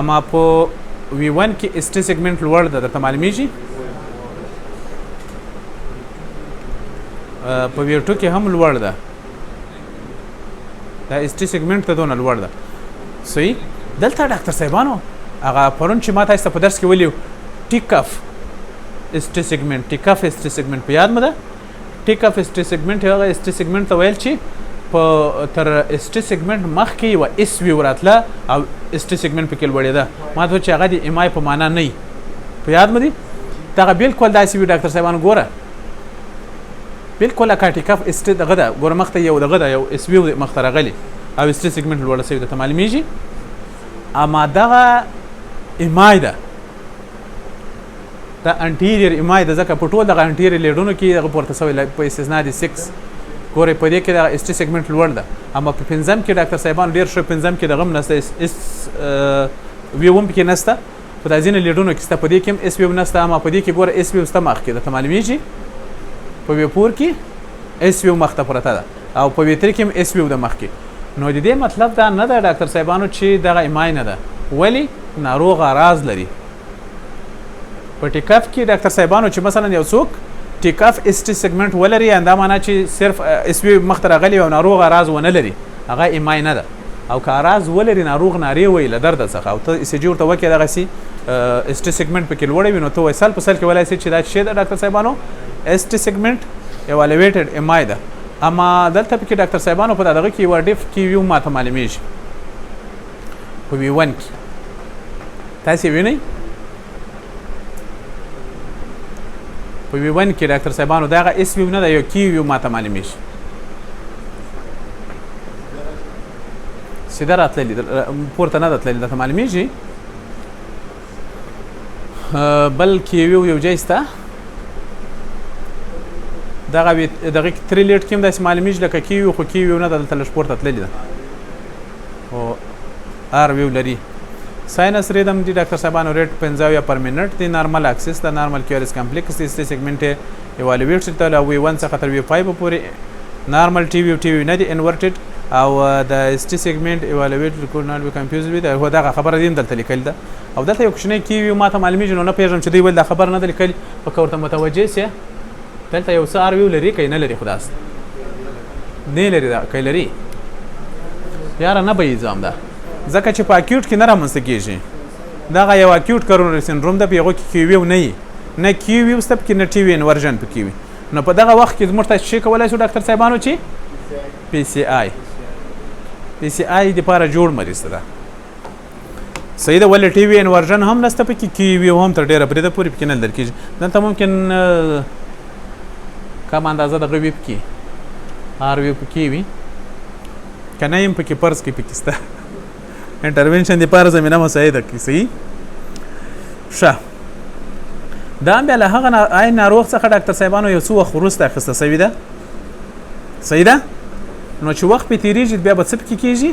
اما په وی 1 کې ایسټي سیګمنټ لوړ ده درته معلومیږي په وی 2 کې هم لوړ ده دا ایسټي سیګمنټ ته دونه لوړ ده صحیح دلته ډاکټر صاحبانو هغه پرون چې ما تاسو ته په درس کې ویلي ټیکاف ایسټي سیګمنټ ټیکاف ایسټي سیګمنټ په یاد مده ټیکاف ایسټي سیګمنټ هغه ایسټي سیګمنټ ته ویل چې په تر ایسټي سیګمنټ مخکې یوه اس وي وراتله او ایسټي سیګمنټ پکې لوړېده ما ته چې هغه د ایمای په معنا نه وي په یاد مه دي دغه بلکل داسې وي ډاکټر صاحبانو ګوره بلکل لکه ټیکاف ایسټي دغه ده ګوره مخته یو دغه ده یو اس وي مخته راغلی او ایسټي سیګمنټ لوړه شوې ده ته معلومیږي اما دغه ایمای ده دا انټیریر ایمای ده ځکه په ټول دغه انټیریر لیډونو کې دغه پورته شوی په استثنا د 6 ګورئ په دې کې دغه ایسټي سیګمنټ لوړ ده اما په پنځم کې ډاکټر صاحبان ډېر ښه پنځم کې دغه هم نشته اس وی هم پکې نشته په دا ځینې لیډونو کې شته په دې کې هم اس وی نشته اما په دې کې ګوره اس وی شته مخکې ده ته معلومیږي په وی پور کې اس وی مخته پرته ده او په وی 3 کې هم اس وی ده مخکې نو د دې مطلب دا نه ده ډاکټر صاحبانو چې دغه ایمای نه ده ولی ناروغ راز لري په ټیکاف کې ډاکټر صاحبانو چې مثلا یو څوک ټیک اف اس ټي سیګمنټ ولري دا معنا چې صرف اس وی مخ ته راغلی او ناروغ اراز ونه لري هغه ایمای نه ده او که اراز ولري ناروغ نارې وی له درد څخه او ته ECG ورته وکړې دغسې اس ټي سیګمنټ پکې لوړی وي نو ته وایي سل په سل کې ویلی چې دا شی ده ډاکټر صاحبانو اس ټي سیګمنټ ایوالویټډ ایمای ده اما دلته پکې ډاکټر صاحبانو په دغه کې یوه ډیف کې ویو ماته معلومیږي په وی ون کې تاسې وینئ په وی ون کې ډاکټر صاحبانو دا هغه اس ویو نه ده یو کی ویو ماته معلومیږي سیده راتللي پورته نه ده تللي درته معلومیږي بل کی ویو یو ځای شته دغه کې 3 لیټ کې هم داسې معلومیږي لکه کی ویو خو کی ویو نه ده دلته لږ پورته تللي ده او آر ویو لري ساینس ریدم دی ډاکټر صاحبانو ریټ 50 پر منټ دی نارمل اکسس د نارمل کیورس کمپلیکس دی سیګمنټ ایوالویټ شته او وی 1 څخه تر وی 5 پورې نارمل ټي وی نه دی انورټډ او د اس ټي سیګمنټ ایوالویټ کوډ ناٹ بی کنفیوز وی دا هو دا خبره دیم دلته لیکل ده او دلته یو کوچنی کی وی ماته معلومیږي نو نه پیژنم چې دوی ول دا خبر نه لیکل په کورته متوجه سي دلته یو سار ویو لري کین نه لري خداس نه لري دا کای لري یار نه به ایزام ده ځکه چې په اکیوټ کې نه رامنځته کېږي دغه یو اکیوټ کورونري سنډروم ده په هغو کې کیویو نه وي نه کیویو شته پکې نه ټي وي انورژن پکې وي نو په دغه وخت کې زموږ ته څه کولی شو ډاکټر صاحبانو چې پی سی آی دپاره جوړ مریض ده صحیح ده ولې ټي وي انورژن هم نشته پکې کیویو هم تر ډېره بریده پورې پکې نه لیدل کېږي دلته ممکن کم اندازه دغه وي پکې آر وي پکې وي که نه یم پکې پرز کې پکې شته انټرونشن د پاره زمينه مساعده کی صحیح ښه دا بیا له هغه عین ناروغ څخه ډاکټر صاحبانو یو څو وخت وروسته اخیسته صحیح ده نو چې وخت په تیریږي بیا به څه پکې کېږي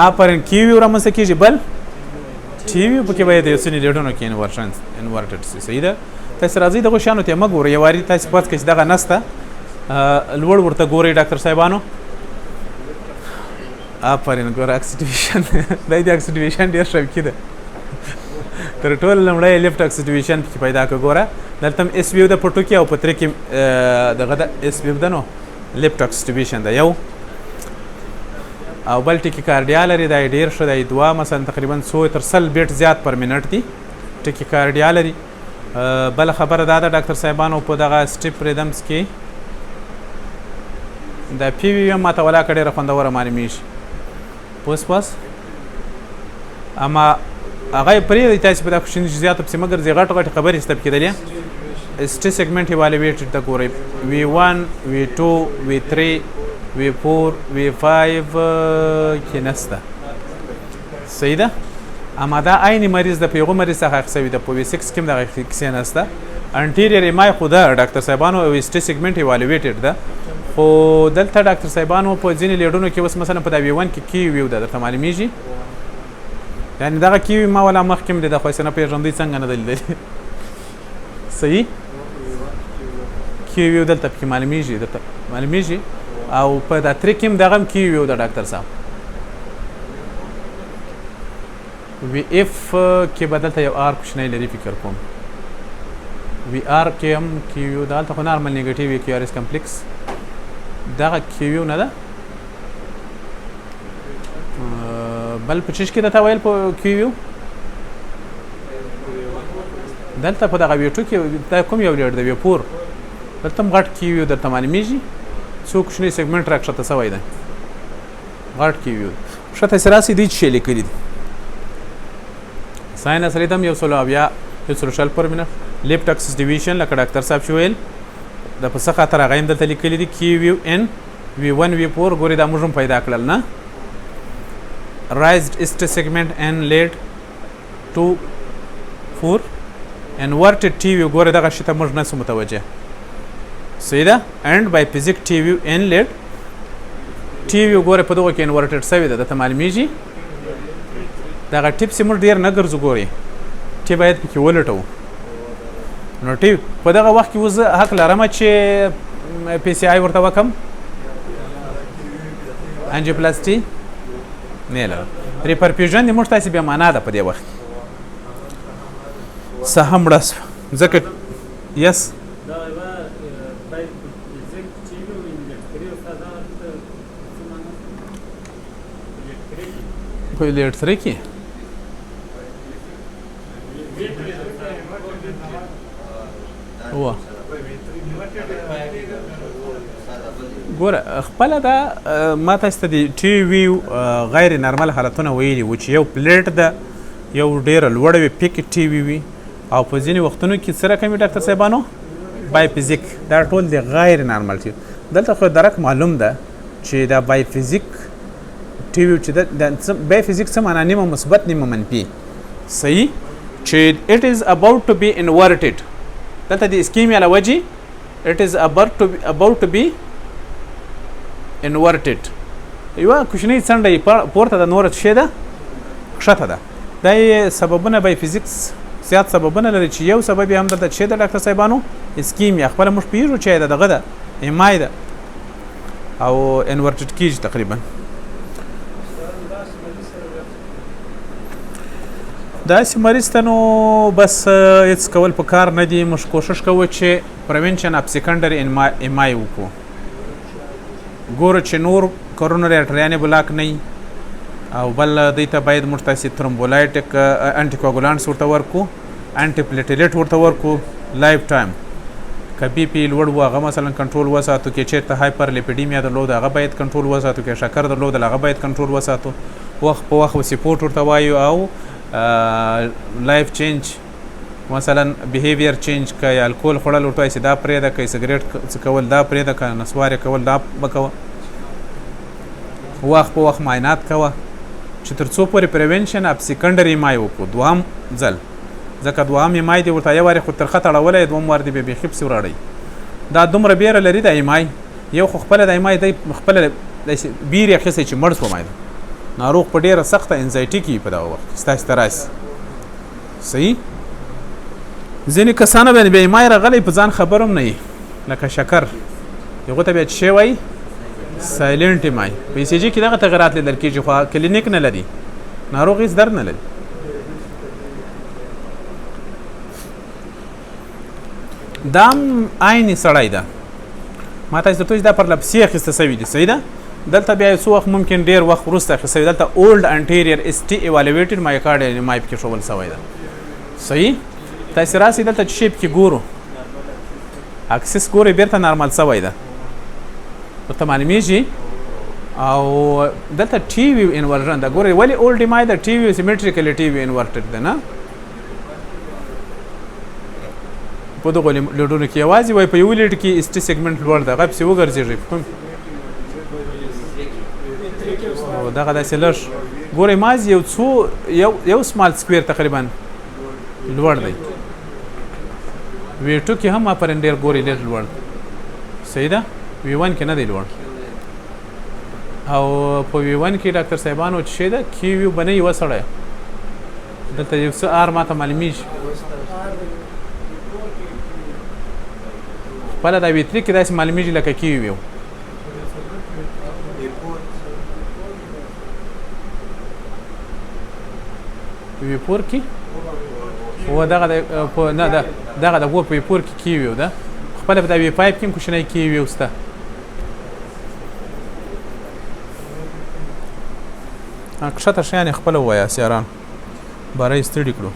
آفرین کیوي رامنځته کېږي بل ټي وي پکې باید یو څه لیډونو کې انورټډ سي صحیح ده تاسې راځئ دغو شیانو ته مه ګورئ یو وارې تاسې پوهه کړئ چې دغه نسته لوړ ورته ګورئ ډاکټر صاحبانو آفرین ګوره اکسیډیویشن دا د اکسیډیویشن ډېر شوقي ده تر ټولو لومړی لیفټ اکسیډیویشن پکې پیدا کړه ګوره دلته هم اس ویو ده په ټو کې او په ترې کې دغه ده اس ویو ده نو لیفټ اکسیډیویشن ده یو او بل ټکي کارډیا لري دا یې ډېر ښه دی دوه مثلا تقریبا 100 تر 100 بیټ زیات پر منټ دي ټکي کارډیا لري بل خبره دا ده ډاکټر صاحبانو په دغه سټیپ ریدمز کې دا پی وي هم ماته ولاکه ډېره خوندوره معلومیږي پوس اما هغه یې پرېږدئ تاسې په دا کوچني جزیاتو پسې مه ګرځئ غټ خبرې شته پکې دلې ST segment evaluated the ګورئ V1 V2 V3 V4 V5 کې نسته صحیح ده اما دا عیني مریض د په یغو مریض څخه اخیستوي ده په V6 کې هم دغه کیسې نسته انټیریور ایمای خو ده ډاکټر صاحبانو ST segment evaluated ده خو دلته ډاکټر صاحبانو په ځینې لیډونو کې اوس مثلا په دا V1 کې کی ویو ده درته معلومیږي یعنې دغه کی وي ما ولا مخکې هم دی د خوښ نه پېژندئ څنګه نه ده لیدلې صحیح کی ویو دلته پکې معلومیږي او په دا ترې کې هم دغه هم کی ویو ده ډاکټر صاحب وی اف کې به دلته یو آر کوچنی لري فکر کوم وی آر کې هم کی ویو ده هلته خو نارمل نیګټیو وي کیو آر ایس کمپلیکس دغه کی ویو نه ده بل په چیش کې درته ویل په کی ویو دلته په دغه ویو کې دا کوم یو لیډ دی ویو پور دلته هم غټ کی ویو درته معلومیږي څو کوچنی سیګمنټ راکښته سوی دی غټ کی ویو ښه تاسې راسئ دوی څه شی لیکلي دي ساینس ریدم 100 پر منټ لیفټ اکسس ډیویژن لکه ډاکټر صاحب چې ویل د په څه خاطر هغه هم دلته لیکلي دي کی ویو ان V1 V4 ګورئ دا موږ هم پیدا کړل نه raised ST segment and led to 4 inverted T view ګوره دغه شی ته موږ نسو متوجه صحیح ده and by physic T view and led T view ګوره په دغه کې inverted شوی ده درته معلومیږي دغه ټیپس موږ ډېر نه ګرځو ګورئ ټي باید پکې ولټو نو ټي په دغه وخت کې اوس حق لرم چې پی سی آی ورته وکم انجیوپلاسټي نه لرم ریپرفیوژن د موږ تاسې بیا معنا ده په دې وخت څه هم مړه شوه ځکه یس دا یوه باید فزیک چې وي او الکتري استاد هغه دلته څه معنی الکتري په الکتري کې ګوره خپله دا ما تاسو ته د ټي وي غیر نارمل حالتونه ویلي وو چې یو پلیټ ده یو ډېره لوړه وي پیک ټي وي وي او په ځینې وختونو کې څه رقم وي ډاکټر صاحبانو بای فزیک دا ټول د غیر نارمل ټي دلته خو درک معلوم ده چې دا بای فزیک ټي وي چې د بای فزیک څه معنا نیمه مثبت نیمه منفي صحیح چې it is about to be inverted دلته د اسکیمیا له وجې it is about to be inverted یوه کوچنۍ څنډه یې پورته ده نوره شی ده ښکته ده دا یې سببونه بای فزیکس زیات سببونه لري چې یو سبب یې هم دلته چې ده ډاکټر صاحبانو اسکیمیا خپله موږ پوهېږو چې د دغه ده ایمای ده او انورټډ کېږي تقریبا داسې مریض ته نو بس هېڅ کول په کار نه دي موږ کوشش کوو چې پریونشن اف سیکنډري ایمای وکړو ګورو چې نور کورونري ارټریانې بلاک نه وي او بل دوی ته باید موږ تاسې ترومبولایټک انټي کوګولانټس ورته ورکړو انټي پلیټلیټ ورته ورکړو لایف ټایم که بي پي لوړ و هغه مثلا کنټرول وساتو که چېرته هایپر لیپیډیمیا درلود هغه باید کنټرول وساتو که شکر درلود هغه باید کنټرول وساتو وخت په وخت سپورټ ورته وایو او لایف چینج مثلا بیهیویر چینج که الکول خوړل ورته وایي چې دا پرېږده که سګریټ کول دا پرېږده که نسوارې کول دا به کوه وخت په وخت معاینات کوه چې تر څو پورې پریونشن اف سیکنډري ایمای وکړو دوهم ځل ځکه دوهم ایمای دې ورته یو وارې خو ترخه تړولی دوم وار دې بیا بیخي پسې وراړئ دا دومره بیره لري د ایمای یو خو خپله د ایمای دی خپله داسې بیر یې اخیستی چې مړ شومی ده ناروغ په ډېره سخته انزایټي کې په دغه وخت کې ستاسې ته راسي صحیح ځینې کسانو باندې بیا ایمای راغلی په ځان خبر هم نه وي لکه شکر هغو ته بیا څه شی وایي سایلنټ ایمای په ای سی جي کې دغه تغیرات لیدل کېږي خو کلینیک نه لري ناروغ هېڅ درد نه لري دا هم عیني سړی ده ما تاسو درته دا پرلپسي اخیسته سوي دي صحیح ده دلته بیا یو څه وخت ممکن ډېر وخت وروسته اخیسته وي دلته اولډ انټیریر اس ټي ایوالویټډ مایوکارډیال ایمای پکې ښودل سوی ده صحیح تاسې راسئ دلته چې شی پکې ګورو اکسس ګورئ بیرته نارمل سوی ده ورته معلومیږي او دلته ټي وي انورژن ده ګورئ ولې اولډ ایمای ده ټي وي سیمیټریکلی ټي وي انورټډ ده نه په دغو لیډونو کې یوازې وایي په یو لیډ کې اسټي سیګمنټ لوړ ده هغه پسې وګرځېږي او دغه داسې لږ ګورئ مازې یو څو یو سمال سکویر تقریبا لوړ دی وی ټو کې هم اپرن ډېر ګورئ ډېر لوړ صحیح ده وی ون کې نه دی لوړ او په وی ون کې ډاکټر صاحبانو چې شی ده کیو یو به نه یوه سړی دلته یو څه آر ماته معلومیږي خپله دا وی تري کې داسې معلومیږي لکه کیو یو وی پور کې و دغه نه دغه د وی پور کې کیو ده خپله په دا وی پایپ کې هم کوچنی کیو شته کښته شیان یې خپله ووایاست یاران باره یې ستړي کړو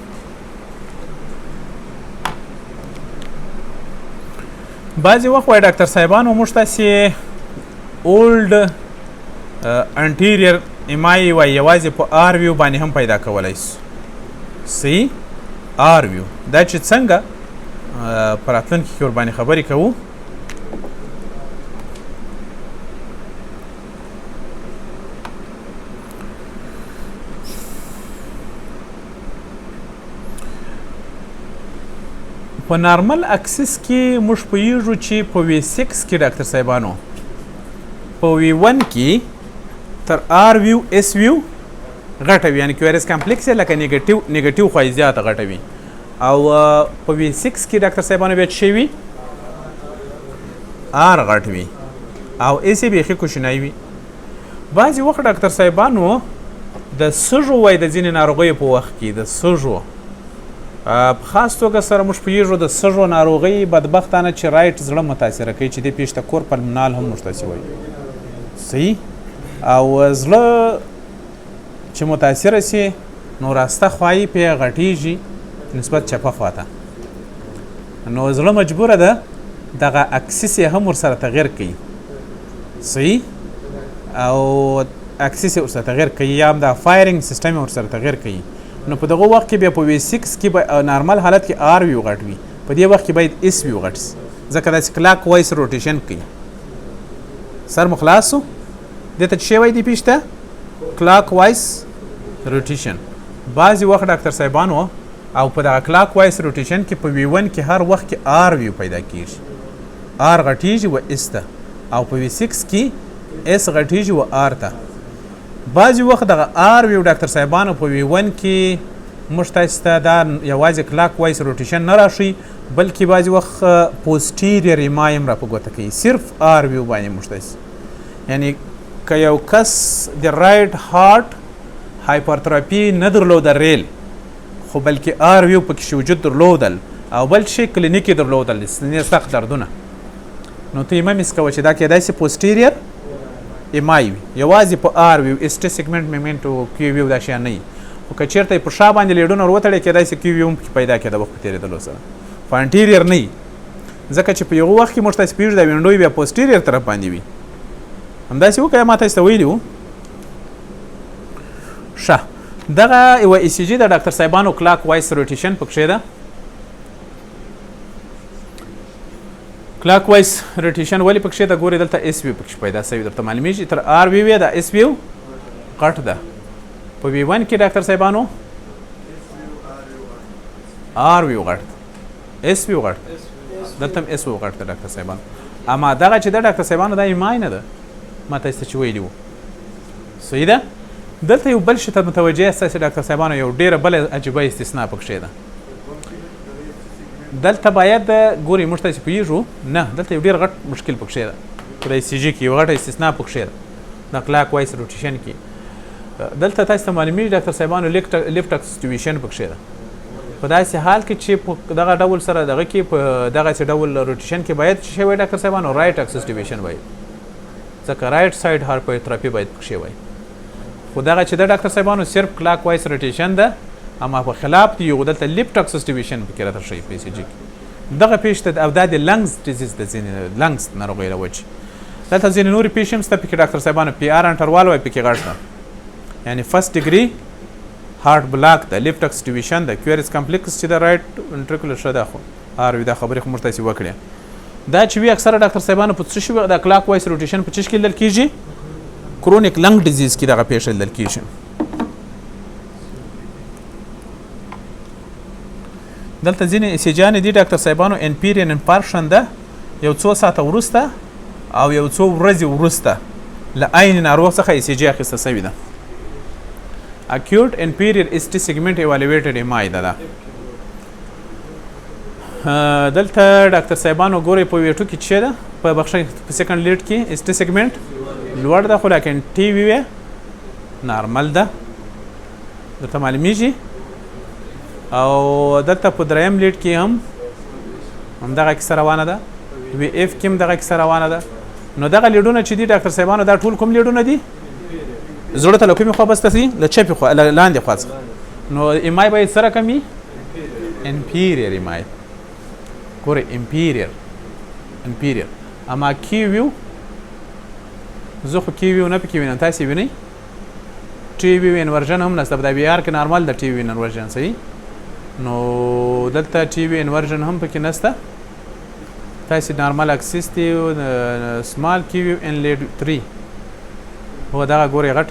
بعضې وخت وایي ډاکټر صاحبانو موږ تاسې اولډ انټیریر ایمای وایي یوازې په آر ویو باندې هم پیدا کولی شو صحیح آر ویو دا چې څنګه په راتلونکي کې ورباندې خبرې کوو په نارمل اکسس کې موږ پوهیږو چې په وی 6 کې ډاکټر صاحبانو په وی 1 کې تر آر ویو اس ویو غټه وي یعنې کیوریس کمپلیکس یې لکه نیګټیو خواهی زیاته غټه وي او په وی 6 کې ډاکټر صاحبانو بیا څه وي آر غټ وي او اس یې بیخي کوچنی وي بعضې وخت ډاکټر صاحبانو د سږو وایي د ځینې ناروغیو په وخت کې د سږو په خاص توګه سره موږ پوهېږو د سږو ناروغۍ بدبختانه چې رایټ زړه متاثره کوي چې دې پیښې ته کور پلمنال هم موږ تاسې وایو صحیح او زړه چې متاثره سي نو راسته خوا یې پې غټېږي نسبت چپه خوا ته نو زړه مجبوره ده دغه اکسیس یې هم ورسره تغیر کوي صحیح او اکسیس یې ورسره تغیر کوي یا هم د فایرنګ سیسټم یې ورسره تغیر کوي نو په دغه وخت کې بیا په وی 6 کې به نارمل حالت کې آر وي غټ وي په دې وخت کې باید اس وي غټ سي ځکه داسې کلاک وایس روټیشن کوي سر مو خلاصو دې ته څه شی وایي دې پیښ ته کلاک وایس روټیشن بعضې وخت ډاکټر صاحبانو او په دغه کلاک وایس روټیشن کې په وی 1 کې هر وخت کې آر ویو پیدا کېږي آر غټېږي و اس ته او په وی 6 کې اس غټېږي و آر ته بعضې وخت دغه آر ویو ډاکټر صاحبانو په وی 1 کې موږ تاسو ته دا یوازې کلاک وایس روټیشن نه راشي بلکې بعضې وخت پوسټیریر ایما هم را په ګوته کوي صرف آر ویو باندې موږ تاسو یعنی که یو کس د رایټ هارټ هایپرتراپي نه درلوده ریل خو بلکې آر ویو پکې وجود درلودل او بل شي کلینیکي درلودل سینې سخت دردونه نو ته یې مه مس کوه چې دا کیدای سي پوسټیریر ایمای وي یوازې په آر ویو اسټي سیګمنټ میمنټ او کیو ویو دا شیان نه وي خو که چېرته یې په شا باندې لیډونه ور وتړی کیدای سي کیو ویو هم پکې پیدا کېده وخت په تېرېدلو سره په انټیریر نه وي ځکه چې په یو وخت کې موږ تاسې پوهېږو دا وینډو بیا پوسټیریر طرف باندې وي همداسې وکړه ما تاسو ته ویلي وو ښه دغه یوه ای سی جي د ډاکټر صاحبانو کلاک وایس روټیشن پکښې ده کلاک وایس روټیشن ولې پکښې ده ګورې دلته اس ویو پکښې پیدا سوي درته معلومیږي تر آر ویو یې د اس ویو غټ ده په وی 1 کې ډاکټر صاحبانو آر ویو غټ اس ویو غټ دلته هم اس ویو غټ ده ډاکټر صاحبانو اما دغه چې ده ډاکټر صاحبانو دا ایمای نه ده ما تاسو ته چې ویلي وو صحیح ده دلته یو بل شي ته متوجه یاست تاسې ډاکټر صاحبانو یو ډېره بله عجیبه استثنا پکښې ده دلته باید ګورئ موږ تاسې پوهېږو نه دلته یو ډېر غټ مشکل پکښې ده په د ای سی جي کې یو غټه استثنا پکښې ده د کلاک وایس روټیشن کې دلته تاسو ته معلومیږي ډاکټر صاحبانو لیفټ اکسټیویشن پکښې ده په داسې حال کې چې په دغه ډول سره دغه کې په دغسې ډول روټیشن کې باید څه شی وایي ډاکټر صاحبانو رایټ اکسټیویشن وایي ځکه رایټ سایډ هایپرتراپي باید پکښې وایي خو دغه چې د ډاکټر صاحبانو صرف کلاک وایس روټیشن ده اما په خلاف دی یو دلته لیفټ اکسټیویشن پکې راته ښیي په ای سی جي کې دغه پیښ ته او دا د لنګز ډیزیز د ځینې لنګز ناروغۍ له وجې دلته ځینې نورې پیښې هم شته پکې ډاکټر صاحبانو پی آر انټروال وایي پکې غټ ده یعنې فرست ډیګري هارټ بلاک ده لیفټ اکسټیویشن ده کیوریس کمپلیکس چې د رایټ ventricular ښه ده خو آر وي دا خبرې خو موږ تاسې وکړې دا چې وي اکثره ډاکټر صاحبانو په څه شي د کلاک وایس روټیشن په څه کې لیدل کېږي کرونیک لنګ ډیزیز کې دغه پیښه لیدل کېږي دلته ځینې ایسیجیانې دي ډاکټر صاحبانو انپیرین انفارکشن ده یو څو ساعته وروسته او یو څو ورځې وروسته له عین ناروغ څخه ایسیجي اخیسته سوې ده acute inferior ST segment evaluated MI ده دلته ډاکټر صاحبانو ګورئ په ویټو کې څه ده په بخښه په سیکنډ لیډ کې ST segment لوړ ده خو لیکن ټي وی نارمل ده درته معلومیږي او دلته په دریم لیډ کې هم همدغه کیسه روانه ده وی اف کې هم دغه کیسه روانه ده نو دغه لیډونه چې دي ډاکټر صاحبانو دا ټول کوم لیډونه دي زړه ته له کومې خوا بسته سي له چپې خوا لاندې خوا څخه نو ایمای باید سره کم وي انپیریر ایمای ګورئ انپیریر اما کیو ویو زه خو کیو ویو نه پکې وینم تاسې وینئ ټي ویو انورژن هم نشته په دا بي آر کې نارمل ده ټي ویو انورژن صحیح نو دلته ټي ویو انورژن هم پکې نشته تاسې نارمل اکسیس دی سمال کیو ویو ان لیډ 3 هو دغه ګورئ غټ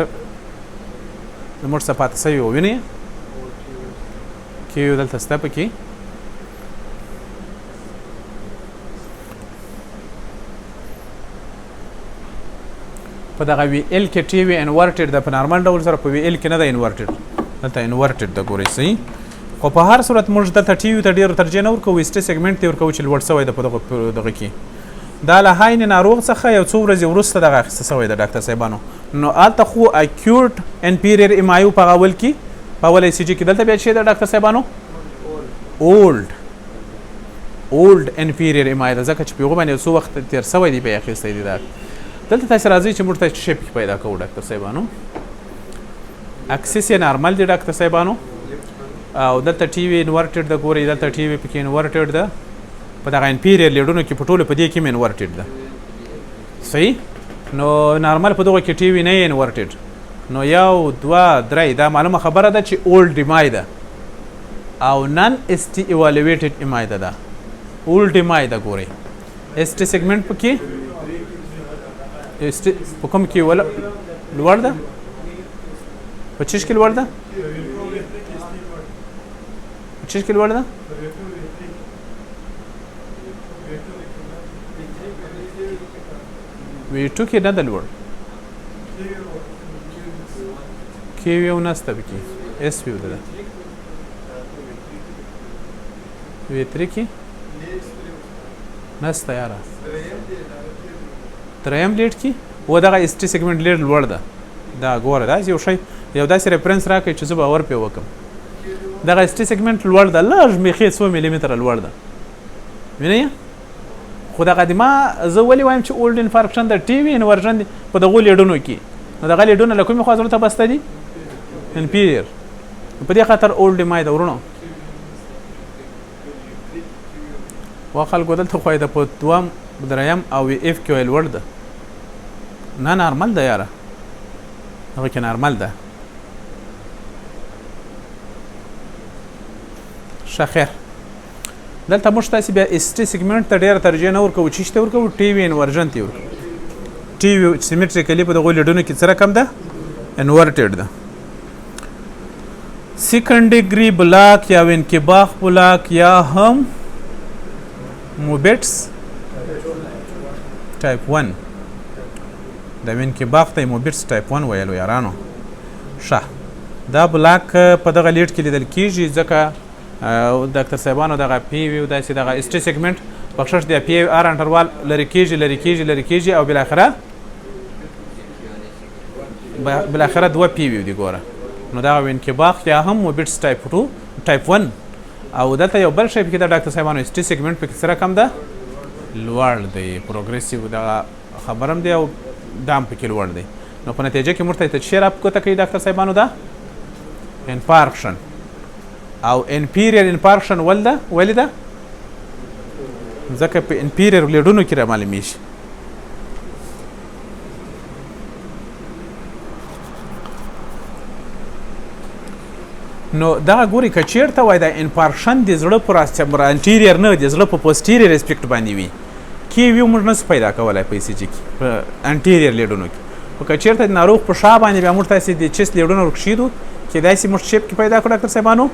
زموږ څه پاته سوي ووینئ کیو دلته شته پکې په دغه وی ال کې ټي وی انورټډ ده په نارمل ډول سره په وی ال کې نه ده انورټډ دلته انورټډ ده ګورئ صحیح خو په هر صورت موږ دلته ټي وی ته ډېر ترجیح نه ورکوو اسټي سیګمنټ ته ورکوو چې لوړ سوی ده په دغه کې دا له هاین ناروغ څخه یو څو ورځې وروسته دغه اخیسته سوی ده ډاکټر صاحبانو نو هلته خو اکیوټ انپیریر ایمایو په اول کې په اول ای سی جي کې دلته بیا څه ده ډاکټر صاحبانو اولډ انفیریور ایمای ده ځکه چې په هغه باندې یو څه وخت تېر سوی دی بیا اخیستی دی دا دلته تاسې راځئ چې موږ تاسې شیپ پیدا کوو ډاکټر صاحبانو اکسس یې نارمل دی ډاکټر صاحبانو او دلته ټي وي انورټډ ده ګورئ دلته ټي وي پکې انورټډ ده په دغه انفیریور لیډونو کې په ټولو په دې کې هم انورټډ ده صحیح نو نارمل په دغو کې ټي وي نه یې انورټډ نو 1 2 3 دا معلومه خبره ده چې اولډ ایمای ده او نن اس ټي ایوالویټډ ایمای ده اولډ ایمای ده ګورئ اس ټي سیګمنټ پکې اس ټي په کوم کې لوړ ده په چیش کې لوړ ده په چیش کې لوړ ده وی2 کې نه ده لوړ کې یو نسته پکې اس وی ده وی3 کې نسته یاره دریم لیډ کې و دغه اس ټي سیګمنټ لیډ لوړ ده دا ګوره دا یو شی یو داسې ریفرنس راکړئ چې زه باور پرې وکړم دغه اس ټي سیګمنټ لوړ ده لږ میخي 100 ملي متره لوړ ده وینئ خو دغه د ما زه ولې وایم چې اولډ انفارکشن د ټي وي انورژن دی په دغو لیډونو کې نو دغه لیډونه له کومې خوا زړه ته بسته دي انفیریور په دې خاطر اولډ ایمای ده ورونو وا خلکو دلته خو یې د په دوم دریم او اف کې لوړ ده نه نارمل ده یاره هغه کې نارمل ده ښه خیر دلته موږ تاسې بیا اس ټي سیګمنټ ته ډېره ترجیح نه ورکوو چیش ته ورکوو ټي وي انورژن ته ورکوو ټي وي سیمیټریکلي په دغو لیډونو کې څه رقم ده انورټډ ده سیکنډ ډیګري بلاک یا وینکباخ بلاک یا هم موبټس ټایپ 1 د وینکباخ ته موبټس ټایپ 1 ویلو یارانو ښه دا بلاک په دغه لیډ کې لیدل کیږي ځکه ډاکټر صاحبانو دغه پی وی داسې دغه اس ټي سیګمنټ بخښش د پی ار انټروال لرې کیږي او بالاخره 2 پی وی دی ګوره نو دا وینکباخ یا هم موبټس ټایپ 2 ټایپ 1 او دلته یو بل شی پکې د ډاکټر صاحبانو اس ټي سیګمنټ پکې سره کم ده لوړ دی پروګریسیو دغه خبرم دی او دام پکې لوړ دی نو په نتیجه کې موږ ته شی راپکوته کوي ډاکټر صاحبانو دا انفارکشن او انفیریور انفارکشن ولې ده ځکه په انفیریور لیډونو کې رامعلومیږي نو دغه ګوري که چیرته وای دا انفارکشن د زړه پر انټیریور نه د زړه په پوسټیریور اسپیکټ باندې وي کې ویو موږ نسو پیدا کولی په ECG کې په انټیریور لیډونو کې خو که چیرته د ناروغ په شا باندې بیا موږ تاسې د چست لیډونه ورکښېدو کېدای شي موږ شیپ کې پیدا کړو ډاکټر صاحبانو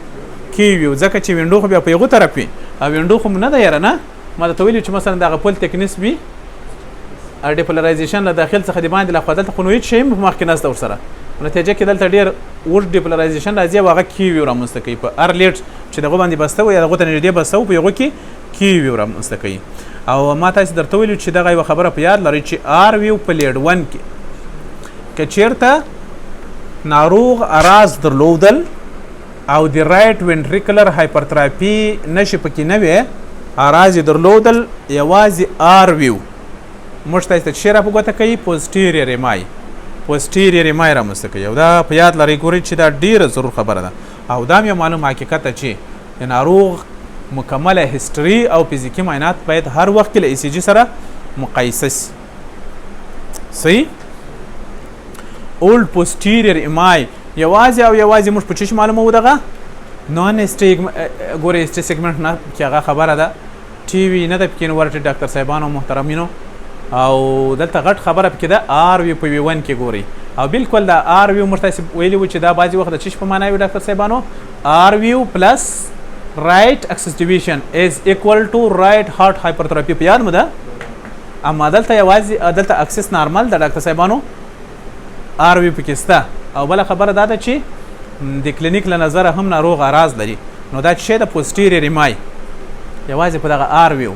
کې ویو ځکه چې وینډو خو بیا په یغو طرف وي او وینډو خو نه ده یاره نه ما درته ویلي چې مثلا دغه پل تکنیس وي ډیپولرایزیشن له داخل څخه د باندې له خوا دلته خو نو هېڅ شی هم په مخکې نسته ورسره نتیجه کې دلته ډېر اوږد ډیپولرایزیشن راځي او هغه کې ویو رامنځته کوي په هر لیډ چې دغه باندې بسته وي یا دغو ته نږدې بسته و په هغو کې کې ویو رامنځته کوي او ما تاسې درته ویلي چې دغه یوه خبره په یاد لرئ چې آر ویو په لیډ 1 کې که چیرته ناروغ اراز درلودل او د رایټ وینټریکولر هایپرترافي نښې پکې نه وې اراز یې درلودل یوازې آر ویو موږ تاسې ته چې شی را په ګوته کوي پوسټیریور ایمای رامنځته کوي او دا په یاد لرئ ګورئ چې دا ډېره ضرور خبره ده او دا هم یو معلوم حقیقت ده چې د ناروغ مکمله هیسټري او فزیکي معاینات باید هر وخت کې له ECG سره مقایسه شي صحیح اولډ پوسټیریور ایمای یوازې موږ په چیش معلوموو دغه نان ګورئ اسټي سیګمنټ نه کې هغه خبره ده ټي وي نه ده پکې انورټډ ډاکټر صاحبانو محترمینو او دلته غټ خبره پکې ده آر ویو په وی 1 کې ګورئ او بالکل دا آر ویو موږ تاسې ویلي وو چې دا بعضې وخت د چیش په معنا وي ډاکټر صاحبانو آر ویو پلس رایټ اکسس ډیویژن از ایکول ټو رایټ هارټ هایپرترافي په یاد مو ده اما دلته یوازې دلته اکسس نارمل ده ډاکټر صاحبانو آر ویو پکې شته او بله خبره دا ده چې د کلینیک له نظره هم ناروغ اراز لري نو دا شی د پوسټیریور ایمای یوازې په دغه آر ویو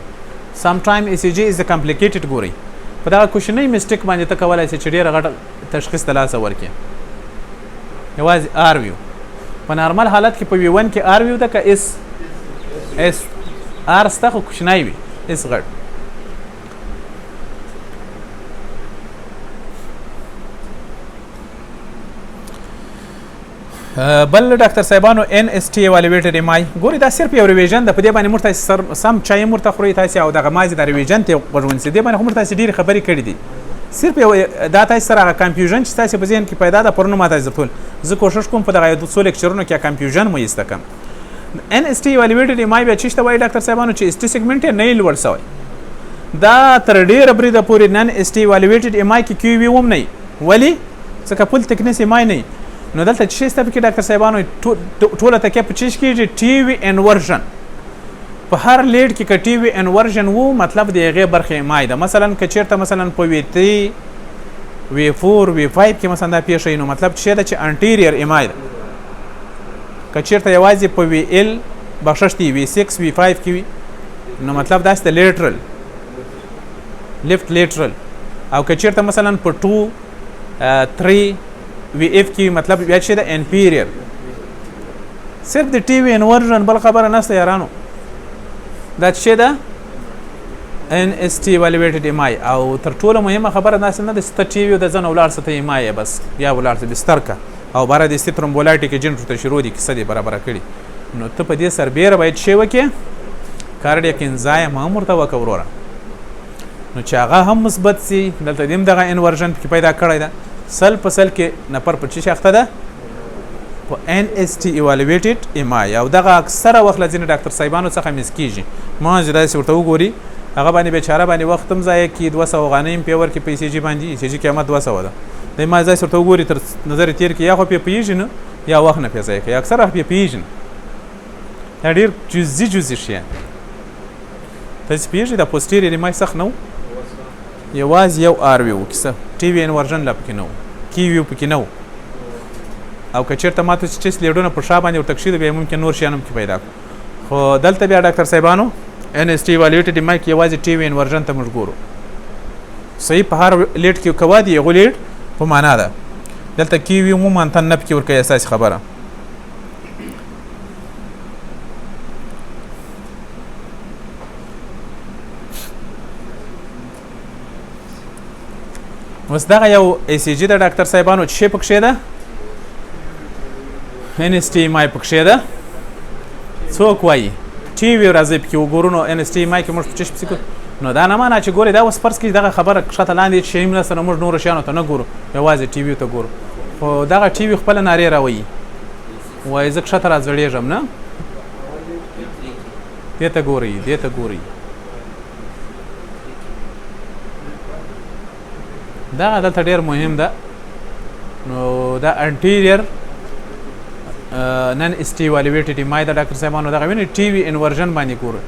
سمټایم ECG از کمپلیکیټډ ګورئ په دغه کوشنۍ مسټیک باندې ته کولی شې چې ډېره غټه تشخیص د لاسه ورکړي یوازې آر ویو په نارمل حالت کې په وی 1 کې آر ویو ده که اس اس ار ستا خو کوچنی وي اس غټ. بل ډاکټر صاحبانو ان اس ټي ایوالویټډ ام آی ګوري دا صرف یو ریویژن د په دې باندې مرته سم چای مرته خوري تاسو او دغه مازی د ریویژن ته غوښون سي دې باندې مرته تاسو ډیر خبرې کړې دي صرف یو دا تاسو سره کنفیوژن چې تاسو په ذهن کې پیدا ده پرونه ماته ځول زه کوشش کوم په دغه یو څو لیکچرونو کې کنفیوژن مو یستکم. ان اس ټي ایوالویټډ ام آی به چشته وای ډاکټر صاحبانو چې اس ټي سیګمنټ نه لوړ سوی دا تر ډیره بریده پورې نن اس ټي ایوالویټډ ام آی کې کیو وی وم نه ولی څنګه پول تکنس ام آی نه نو دلته چې څه کې ډاکټر صاحبانو ټوله تکه په چیش کېږي ټي وی انورژن په هر لیډ کې ک ټي وی انورژن وو مطلب د هغې برخې مای ده مثلا که چیرته مثلا په وی 3 وی 4 وی 5 کې مثلا دا پیښ نو مطلب چې ده چې انټیریر امای ده که چیرته یوازې په وی ال بخششتي وی 6 وی 5 کې وي نو مطلب دا ست لیټرل لیفت لیټرل او که چیرته مثلا په 2 3 وی اف کی مطلب بیا چې د انپیریئر صرف د ټي وی انورژن بل خبره نشته یارانو دا چې ده ان اس ټي ایوالویټډ ام آی او تر ټولو مهمه خبره دا نه د ست ټي وی د ځن ولار ست ام آی بس یا ولار ست بستر کا او بار د سترومبولایټیک ایجنټ ته شروع دي کیسه دی برابر کړي نو ته په دې سربېره باید شی وکې کارډیاک انزایم هم ورته وکوروره نو چې هغه هم مثبت سي دلته دیم دغه انورژن کې پیدا کړی ده سل په سل کې نفر په چی شاخته ده په ان اس ټي ایوالویټډ ام آی او دغه اکثره وخت لځنه ډاکټر صاحبانو څخه مس کیږي ما جدا سي ورته وګوري هغه باندې بیچاره باندې وخت هم ضایع کی 200 غنیم پیور کې پیسې جی باندې ECG قیمت 200 ده د ما ځای ورته وګوري تر نظر تیر کې یا خو په پیژن یا وخت نه پیسې کوي اکثره په پیژن دا ډیر جزئی شي تاسو پیژې د پوسټیریر مای څخه نو یواز یو آر وی وکسه ټي وی انورژن لا پکې نو کی وی پکې نو او که چیرته ماته چې لیډونه په شا باندې ورتک شي بیا ممکن نور شیانم کې پیدا خو دلته بیا ډاکټر صاحبانو ان اس ټي ایوالویټډ ام آی کې یوازې ټي وی انورژن ته موږ ګورو صحیح په هر لیډ کې کوا دی یو لیډ په معنا ده دلته کی وی عموما ته نه پکې ورکه اساس خبره اوس دغه یو ECG د ډاکټر صاحبانو چې پکښې ده ان اس ټي ام آی پکښې ده څوک وایي ټي وی راځي پکې وګورو نو ان اس ټي ام آی کې موږ په چشم پسې نو دا نه معنی چې ګورې دا اوس فرض کړي دغه خبره کښته لاندې شی نه سره موږ نورو شیانو ته نه ګورو یوازې ټي وي ته ګورو خو دغه ټي وي خپله نارې راوایي وایي زه کښته راځړېږم نه دې ته ګورئ دې ته ګورئ دا دلته ډیر مهم ده نو دا انټیریر نن اس ټي ایوالویټډ ام آی د ډاکټر صاحبانو دغه ویني ټي وی انورژن باندې ګورو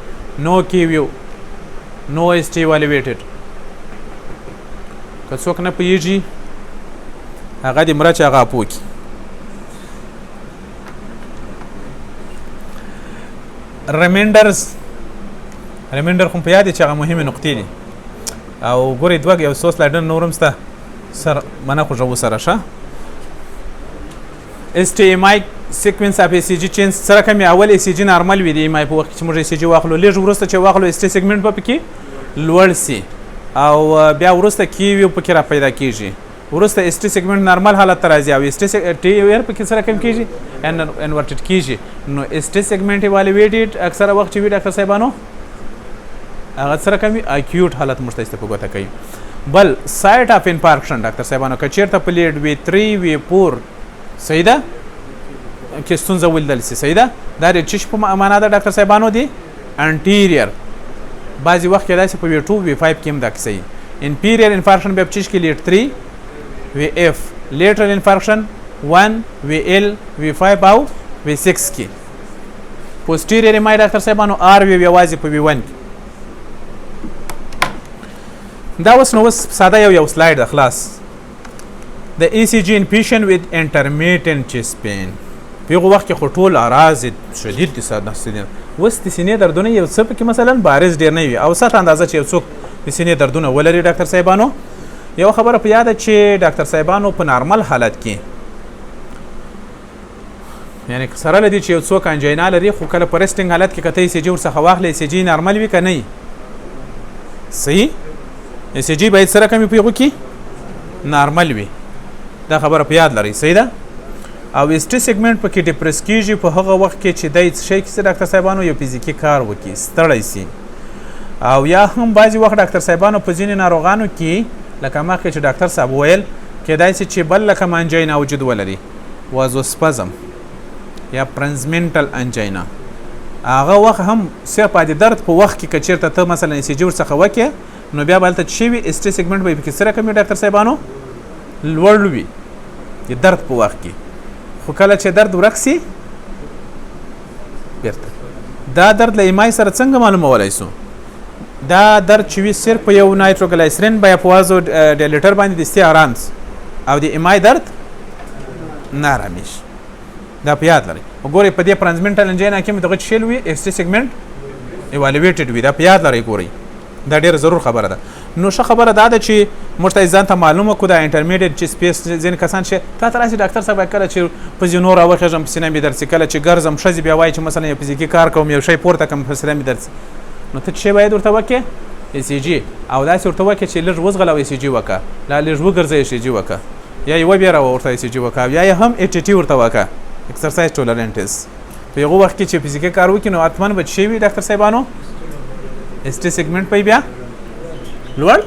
نو کی ویو نو اس ټي ایوالویټډ که څوک نه پوهېږي هغه دې مړه چې هغه اپوکي ریمینډر خو په یاد چې هغه مهمې نقطې دي او ګورې دوه یو څو سلایډونه نور هم شته سر منه خوږوو سره شه اس ټي ام آی سیکوینس اف ECG چینج سره کوم اول ECG نارمل وي د ام آی په وخت چې موږ ECG واخلو لږ وروسته چې واخلو اس ټي سیګمنټ به پکې لوړ سي او بیا وروسته کی وی پکې را پیدا کیږي وروسته اس ټي سیګمنټ نارمل حالت ته راځي او اس ټي ویر پکې سره کوم کیږي انورټډ کیږي نو اس ټي سیګمنټ ایوالویټډ اکثره وخت چې وی ډاکټر صاحبانو هغه سره کوم اکیوټ حالت مشتسته په ګوته کوي بل سایت اف انفارکشن ډاکټر صاحبانو که چیرته په لیډ وی 3 وی 4 صحیح ده کې ستونزه ولیدل سي صحیح ده دا د چش په معنا ده ډاکټر صاحبانو دی انټیریر بعضی وخت کې داسې په وی 2 وی 5 کې هم دا صحیح انپیریئر انفارکشن به چش کې لیډ 3 وی اف لیټرل انفارکشن 1 وی ال وی 5 او وی 6 کې پوسټیریر مای ډاکټر صاحبانو ار وی یوازې په وی 1 دا اوس نو ساده یو سلاید خلاص د ECG in patient with intermittent chest pain په وخت کې خټول اراز شدید دي ساده ستدي وس د سینې دردونه یو څه کې مثلا بارز ډیر نه وي او سات اندازه چې یو څوک د سینې دردونه ولري ډاکټر صاحبانو یو خبره په یاد چې ډاکټر صاحبانو په نارمل حالت کې یعنی سره له دې چې یو څوک انجینا لري خو کله په ریسټینګ حالت کې کته ECG ورڅخه واخلې ECG نارمل وي که نه وي صحیح ECG باید سره کم وي په هغو کې نارمل وي دا خبره په یاد لرئ صحیح ده او ایسټي سیګمنټ پکې ډیپرس کیږي په هغه وخت کې چې دی څه شی کې ډاکټر صاحبانو یو فزیکي کار وکړي ستړی سي او یا هم بعضې وخت ډاکټر صاحبانو په ځینې ناروغانو کې لکه مخکې چې ډاکټر صاحب ویل کیدای سي چې بل لکه انجینا وجود ولري وازوسپزم یا پرنزمنټل انجینا هغه وخت هم صرف د درد په وخت کې که چېرته ته مثلا ECG ورڅخه وکړې نو بیا به هلته څه شي وي ایسټي سیګمنټ به یې پکې سره کم وي ډاکټر صاحبانو لوړ وي د درد په وخت کې خو کله چې درد ورک سي بیرته دا درد له ایمای سره څنګه معلومولی سو دا درد چې وي صرف په یو نایتروګلایسرین به په وازو ډیلیټر باندې دستي آرام او د ایمای درد نه آرامېږي دا په یاد لرئ وګورئ په دې پرنزمنټل انجینا کې مې دغه شیل وي ایسټي سیګمنټ ایوالویټډ وي دا په یاد لرئ ګورئ دا ډېره ضرور خبره ده نو ښه خبره دا ده چې موږ ته ځان ته معلومه کړو دا انټرمیډیټ چې سپیس ځینې کسان چې تا ته راسي ډاکټر صاحب کله چې په زینو راوخېږم په سینه مې درد سي کله چې ګرځم ښځې بیا وایي چې مثلا یو فزیکي کار کوم یو شی پورته کړم په سینه مې درد سي نو ته څه شی باید ورته وکړې ECG او داسې ورته وکړې چې لږ وځغله او ECG وکړه لا لږ وګرځه ECG وکړه یا یې وبېروه ورته ECG وکړه یا یې هم ATT ورته وکړه اکسرسایز ټولرنټس په هغو وخت کې چې فزیکي کار وکړي نو حتما به څه شی وي ډاکټر صاحبانو ایسټي سیګمنټ به بیا لوړ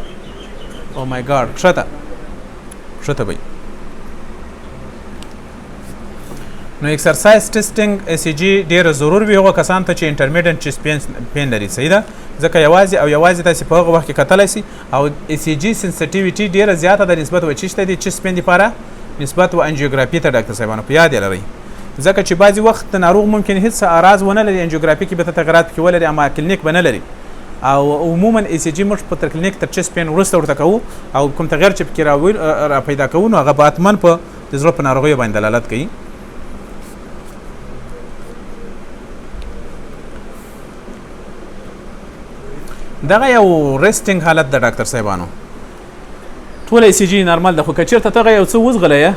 او مای ګاډ ښه به نو اکسرسایز ټیسټینګ ECG ډېره ضرور وي هغو کسانو ته چې انټرمیډنټ چیست پین لري صحیح ده ځکه یوازې تاسې په هغه وخت کې کتلی سي او ECG سنسټیویټي ډېره زیاته ده نسبت و چیش ته دي چیست پین دپاره نسبت و انجیوګرافي ته ډاکټر صاحبانو په یاد یې لرئ ځکه چې بعضې وخت ناروغ ممکن هېڅ اعراض ونه لري انجیوګرافي کې به ته تغیرات پکې ولري اما کلینیک به نه لري او عموما ECG موږ په تر کلینیک تر چیست پین وروسته ورته کوو او کوم تغیر چې پکې را پیدا کوو نو هغه به حتما په د زړه په ناروغیو باندې دلالت کوي دغه یو ریسټینګ حالت د ډاکټر صاحبانو ټول ECG نارمل ده خو که چېرته ته یو څه وځغلی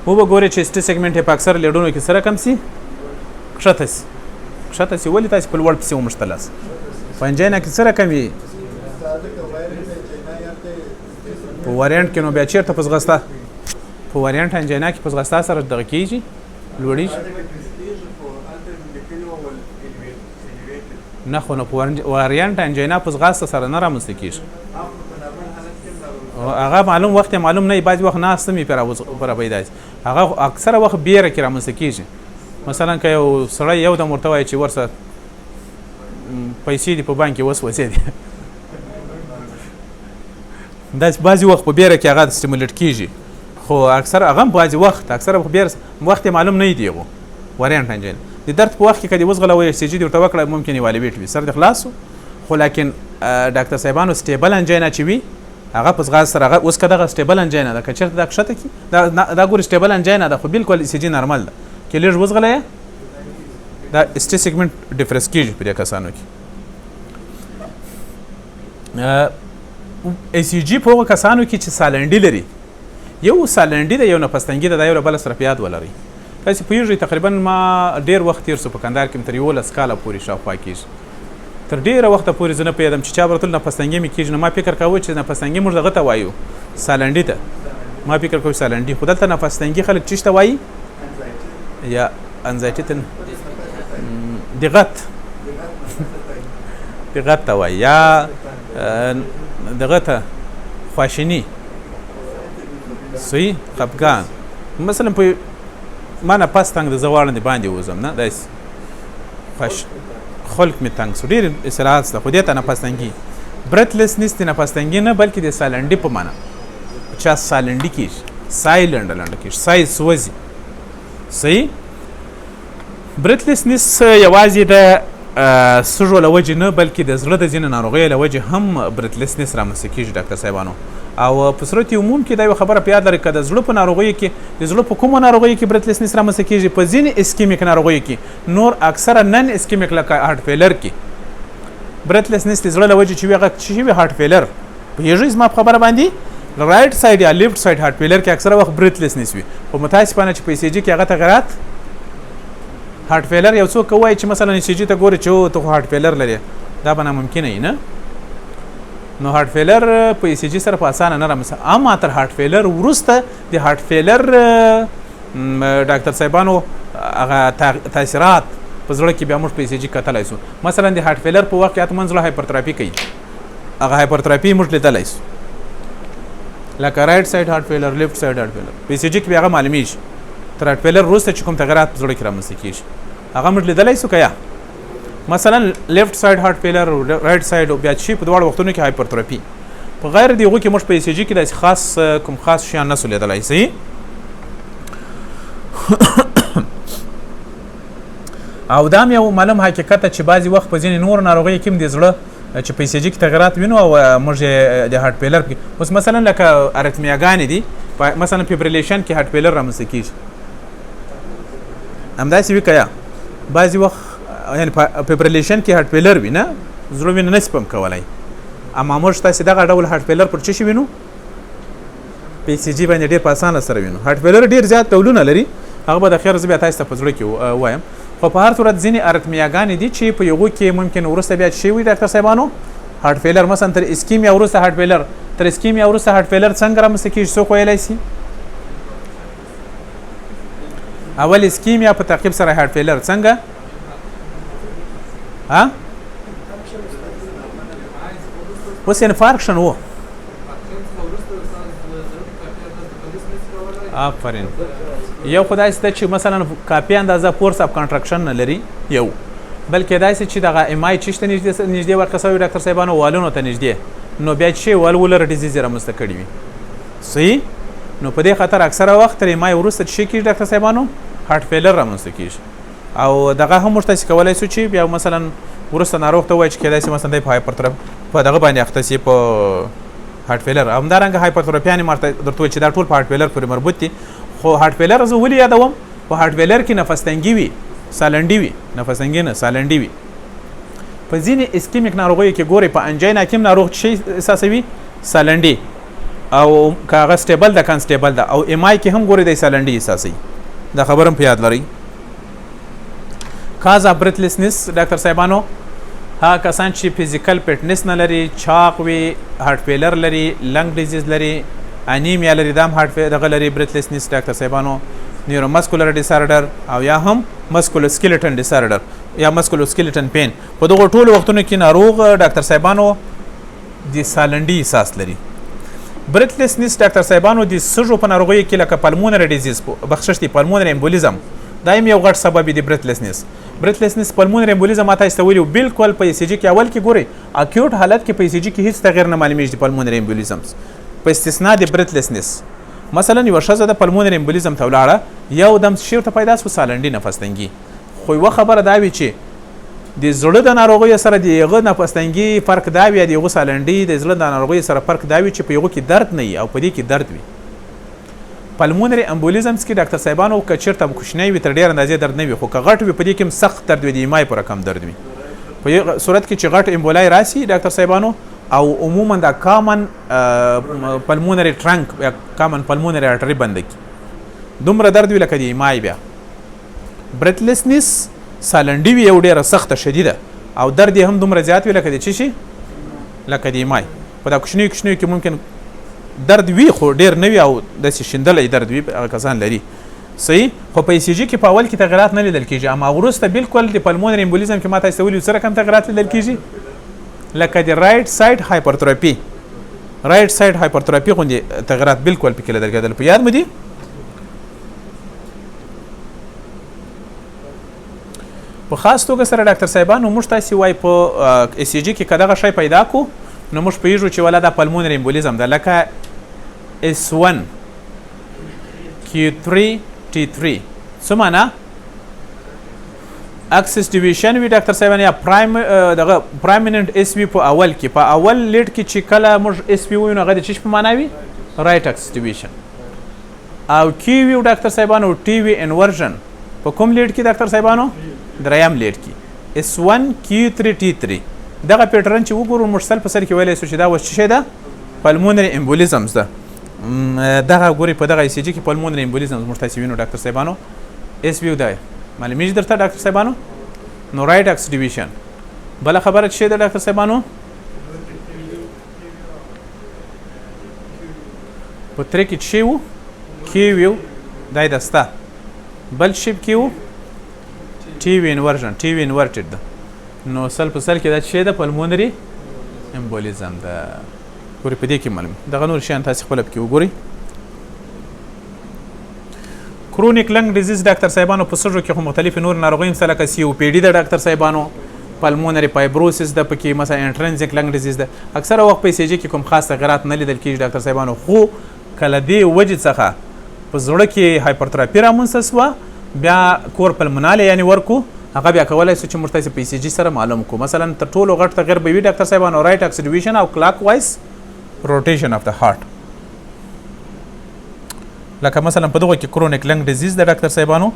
وبګورئ چې ایسټي سیګمنټ یې په اکثره لیډونو کې سره کم سي ښکته سي ولې تاسې په لوړ پسې ومشتلاست په انجینا کې سره کم وي په وریانټ کې نو بیا چېرته په ځغستا په وریانټ انجینا کې په ځغستا سره دغه کېږي لوړېږي نه خو نو په وریانټ انجینا په ځغاسته سره نه رامنځته کېږي هغه معلوم وخت معلوم نه وي بعضې وخت ناسته مې پرې پیدا شي هغه اکثره وخت بیره کې رامنځته کېږي مثلا که یو سړی یو دم ورته وایي چې ورسه پیسې دي په بانک کې وسوځې دي داسې بعضې وخت په بیره کې هغه سټیمولیټ کېږي خو اکثر هغه هم بعضې وخت اکثره په بیره وخت یې معلوم نه وي دی هغو وریانټ انجینا د درد په وخت کې که دې وځغلوی ECG دې ورته وکړه ممکن ایوالویټ وي سر دې خلاص خو لیکن ډاکټر صاحبانو سټیبل انجینا چې وي هغه په ځغاز سره هغه اوس که دغه سټیبل انجینا ده که چېرته دا کښته کړي دا ګورې سټیبل انجینا ده خو بالکل ECG نارمل ده کې لږ وځغلی دا ایسټي سیګمنټ ډیفرس کېږي په دې کسانو کې ECG په هغو کسانو کې چې سالنډي لري یو سالنډي ده یو نفستنګي ده دا یو له بله سره په یاد ولرئ تاسې پوهېږئ تقریبا ما ډېر وخت تېر سو په کندهار کې مې تر 11 کاله پورې شاوخوا کېږي تر ډېره وخته پورې زه نه پوهېدم چې چا به راتلل نفستنګي مې کېږي نو ما فکر کوه چې نفستنګي موږ دغه ته وایو سالنډي ته ما فکر کوم سالنډي خو دلته نفستنګي خلک چیش ته وایي یا انزایټي ته دغت ته وایي یا دغه ته خواشیني صحیح خفګان مثلا په ما نه پس تنګ د زه غواړم د باندې ووځم نه داسې خلق مې تنګ سو ډېر اصطلاحات شته خو دې ته نفستنګي برتلسنس د نفستنګي نه بلکې د سالنډي په معنا چا سالنډي کېږي سای لنډه کېږي سای سوځي صحیح برتلسنس یوازې د سږو له وجې نه بلکې د زړه د ځینې ناروغیو له وجې هم برتلسنس رامنځته کېږي ډاکټر صاحبانو او په صورت عموم کې دا یوه خبره په یاد لرئ که د زړه په ناروغیو کې د زړه په کومو ناروغیو کې برتلسنس رامنځته کېږي په ځینې اسکیمیک ناروغیو کې نور اکثره نن اسکیمیک لکه هارټ فیلر کې برتلسنس د زړه له وجې چې وي هغه څه شي وي هارټ فیلر پوهېږئ زما په خبره باندې رایټ سایډ یا لیفټ سایډ هارټ فیلر کې اکثره وخت برتلسنس وي خو متاسفانه چې په ECG کې هغه تغیرات هارت فیلر یو څوک وایي چې مثلا ECG ته ګوري چې ته خو هارت فیلر لري دا به ناممکنه وي نه نو هارت فیلر په ECG سره په اسانه نه رامنځته اما تر هارت فیلر وروسته د هارت فیلر ډاکټر صاحبانو هغه تاثیرات په زړه کې بیا موږ په ECG کتلی سو مثلا د هارت فیلر په وخت کې حتما زړه هایپرترافي کوي هغه هایپرترافي موږ لیدلی سو لکه رایټ سایډ هارت فیلر لیفټ سایډ هارت فیلر په ECG کې بیا هغه معلومیږي تر هارت فیلر وروسته چې کوم تغیرات په زړه کې رامنځته کېږي هغه موږ لیدلی سو که یا مثلا لیفټ سایډ هارت فیلر رایټ سایډ بیا چې په دواړو وختونو کې هایپرترافي په غیر د هغو کې موږ په ECG کې داسې کوم خاص شیان نسو لیدلی صحیح او دا هم یو معلوم حقیقت ده چې بعضې وخت په ځینې نورو ناروغیو کې هم د زړه چې په ECG کې تغیرات وینو او موږ د هارت فیلر کې اوس مثلا لکه ارتمیاګانې دي مثلا فیبریلیشن کې هارت فیلر رامنځته کېږي همداسې وي که یا بعضې وخت یعنې په فیبریلیشن کې هارت فیلر وي نه زړه وینه نه شي پمپ کولی اما موږ تاسې دغه ډول هارت فیلر پر څه شي وینو په ECG باندې ډېر په اسانه سره وینو هارت فیلر ډېر زیات ډولونه لري هغه به د خیر زه بیا تاسو ته په زړه کې وایم خو په هر صورت ځینې ارتمیاګانې دي چې په هغو کې ممکن وروسته بیا شی وي ډاکټر صاحبانو هارت فیلر مثلا تر اسکیمیا وروسته هارت فیلر تر اسکیمیا وروسته هارت فیلر څنګه رامنځته کېږي څوک ویلی شي اول اسکیمیا په تعقیب سره هارت فیلر څنګه اوس انفارکشن و آفرین یو خدای سته چې مثلا کافي اندازه فورس اف کنټراکشن نه لري یو بلکې داسې چې دغه MI چې شته نږدې ورکه سوی ډاکټر صاحبانو والونو ته نږدې نو بیا چې والولر ډیزیز یې رامنځته کړي وي صحیح نو په دې خاطر اکثره وخت تر MI وروسته چې کېږي ډاکټر صاحبانو هارت فیلر رامنځته کېږي او دغه هم موږ تاسې کولی سو چې بیا مثلا وروسته ناروغ ته ووایي چې کېدای شي مثلا دی په هایپرترپ په دغه باندې اخته شي په هارت فیلر همدارنګه هایپرتروفیانې ماته درته وایي چې دا ټول په هارت فیلر پورې مربوط دي خو هارت فیلر زه ولې یادوم په هارت فیلر کې نفس تنګي وي سالنډي وي نفس تنګي نه سالنډي وي په ځینې اسکیمیک ناروغیو کې ګورئ په انجینا کې هم ناروغ شي احساسوي سالنډي او که هغه سټیبل ده کنسټیبل ده او MI کې هم ګورئ دی سالنډي احساسوي دا خبر هم په یاد لرئ کاز اف بریتلسنس ډاکټر صاحبانو هغه کسان چې فزیکل فټنس نه لري چاق وي هارت فیلر لري لنګ ډیزیز لري انیمیا لري دا هم هارت دغه لري بریتلسنس ډاکټر صاحبانو نیورومسکولر ډیسارډر او یا هم مسکولو سکیلټن ډیسارډر یا مسکولو سکیلټن پین په دغه ټولو وختونو کې ناروغ ډاکټر صاحبانو د سالنډي احساس لري بریتلسنس ډاکټر صاحبانو د سږو په ناروغیو کې لکه پلمونري ډیزیز بخشش دی پلمونري امبولیزم دا هم یو غټ سبب دی بریتلسنس پلمونري امبولیزم ما تاسو ته ویلو بالکل په ECG کې اول کې ګورئ اکیوټ حالت کې په ECG کې هیڅ تغیر نه معلومیږي د پلمونري امبولیزم په استثناء د بریتلسنس مثلا یو ښځه د پلمونري امبولیزم ته ولاړه یو دم شی ورته پیدا شو سالنډي نفس تنګي خو یوه خبره دا وي چې د زړه د ناروغیو سره د هغه نفس تنګي فرق دا وي د هغو سالنډي د زړه د ناروغیو سره فرق دا وي چې په هغو کې درد نه وي او په دې کې درد وي پلمونري امبولیزمز کې ډاکټر صاحبانو که چېرته کوچنی وي تر ډېره اندازې درد نه وي خو که غټ وي په دې کې هم سخت درد وي د MI په رقم درد وي په یو صورت کې چې غټ امبولای راسي ډاکټر صاحبانو او عموما دا کامن پلمونري ټرنک یا کامن پلمونري ارټري بند کی دومره درد وي لکه د MI بیا بریتلسنس سالنډي وي یو ډېره سخته شدیده او درد یې هم دومره زیات وي لکه د څه شي لکه د MI په دا کوچنیو کې ممکن درد وي خو ډېر نه وي او داسې شیندلی درد وي هغه کسان لري صحیح خو په ECG کې په اول کې تغیرات نه لیدل کېږي اما وروسته بالکل د پلمونري امبولیزم کې ما تاسو ته ویلي څه رقم تغیرات لیدل کېږي لکه د رایټ سایډ هایپرتروفي غوندې تغیرات بالکل پکې لیدل کېدل په یاد مو دي په خاص توګه سره ډاکټر صاحبانو موږ تاسې وایي په ECG کې که دغه شی پیدا کړو نو موږ پوهېږو چې ولا دا پلمونري امبولیزم ده لکه S1 Q3 T3 څه معنا اکسس ډیویژن وي ډاکټر صاحبان یا دغه پرایمیننټ اس وي په اول کې په اول لیډ کې چې کله موږ اس وي وایو نو هغه د څه په معنا وي رایټ اکسس ډیویژن او کي وي ډاکټر صاحبانو ټي وي انورژن په کوم لیډ کې ډاکټر صاحبانو دریم لیډ کې S1 Q3 T3 دغه پیټرن چې وګورو موږ سل په سر کې ویلی سو چې دا اوس څه شی ده پلمونري امبولیزمز ده دغه ګورئ په دغه ECG کې پلمونري امبولیزمز موږ تاسې وینو ډاکټر صاحبانو اس وي دی معلومیږي درته ډاکټر صاحبانو نو رایټ اکس ډیویژن بله خبره څه ده ډاکټر صاحبانو په ترې کې څه و کیو یو دا یې دسته بل شیپ کې و ټي وي انورژن ټي وي انورټډ ده نو سل په سل کې دا څه ده پلمونري امبولیزم ده ګورئ په دې کې معلوم دغه نور شیان تاسې خپله پکې وګورئ کرونیک لنګ ډیزیز ډاکټر صاحبانو په سږو کې خو مختلفې نور ناروغۍ هم لکه سی او پی ډي ده ډاکټر صاحبانو پلمونري فایبروسس ده پکې مثلا انټرنزیک لنګ ډیزیز ده اکثره وخت په ECG کې کوم خاص تغیرات نه لیدل کېږي ډاکټر صاحبانو خو کله دې وجې څخه په زړه کې هایپرتراپي رامنځته سوه بیا کور پلموناله یعنې ورکو هغه بیا کولی سو چې موږ تاسې په ECG سره معلوم کړو مثلا تر ټولو غټ تغیر به وي ډاکټر صاحبانو رایټ اکس ډیویژن او کلاک وایز روټیشن اف د هارت لکه مثلا په دغه کې کرونیک لنګ ډیزیز د ډاکټر صاحبانو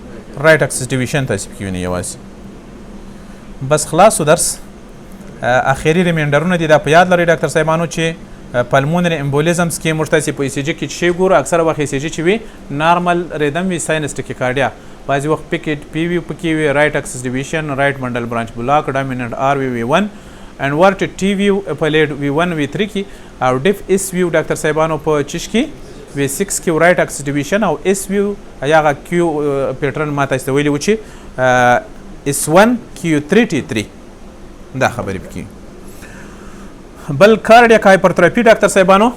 رایټ اکس ډیویژن تاسې پکې وینئ یوازې بس خلاصو درس اخري ریمینډرونه دي دا په یاد لرئ ډاکټر صاحبانو چې پلمونري امبولیزمز کې موږ تاسې په ECG کې چې ګورو اکثره وخت ECG چې وي نارمل ریدم وي ساینس ټیکیکارډیا بعضې وخت پکې پی وي پکې وي رایټ اکسس ډیویژن رایټ منډل برانچ بلاک ډامیننټ آر وي وي 1 انورټډ ټي وي په لیډ وي 1 وي 3 کې او ډیف اس ویو ډاکټر صاحبانو په چش کې وي 6 کې رایټ اکسس ډیویژن او اس ویو هغه کیو پیټرن ما تاسو ته ویلي و چې اس 1 کیو 3 ټي 3 دا خبرې پکې بل کارډیاک هایپرتراپي ډاکټر صاحبانو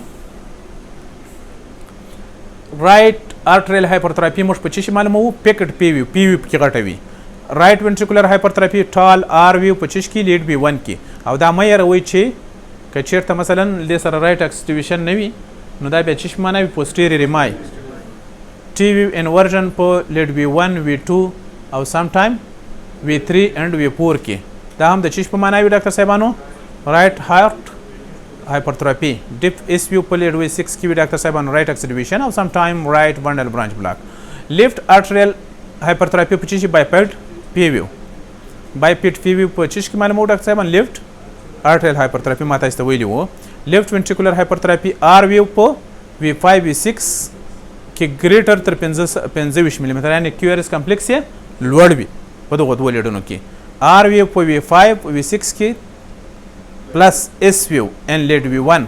رایټ ارټریل هایپرتراپي موږ په چی معلومو پیکټ پی وی پکې غټه وي رایټ وینټریکولر هایپرتراپي ټال آر وی په چش کې لیډ بي 1 کې او دا مې روي چې که چیرته مثلا د سره رایټ اکسټیویشن نه وي نو دا بیا چش معنا وي پوسټیری ریمای ټي وی انورژن په لیډ بي 1 وی 2 او سم ټایم وی 3 اند وی 4 کې دا هم د چش په معنا وي ډاکټر صاحبانو رایټ هارت hypertrophy dip is view polyd with 6 kV doctor cyber right acceleration or sometime right bundle branch block left arterial hypertrophy پچیش biped p view biped p view پچیش کی معلومه ډاکټر صاحب left arterial hypertrophy ماته است ویلی وو left ventricular hypertrophy r view په v5 v6 کې greater تر 25 ملي متر یعنی QRS کمپلیکس یې لوړ وي په دغه دوه لیډونو کې r view په v5 v6 کې plus S view and lead V1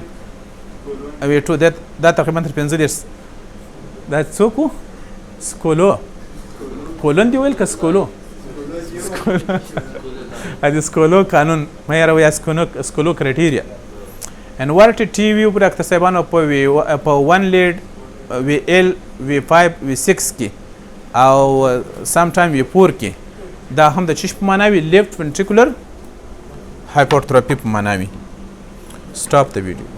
V2 دا تقریبا تر 15 دا څوک سکولو کولون دی ویل که سکولو د سکولو قانون مې راوي سکولو کرایټیریا انورټډ ټي وی په ډاکټر صاحبانو په 1 لیډ VL V5 V6 کې او سم ټایم V4 کې دا هم د چش په معنا وي لیفت ventricular hypertrophy په معنا وي stop the video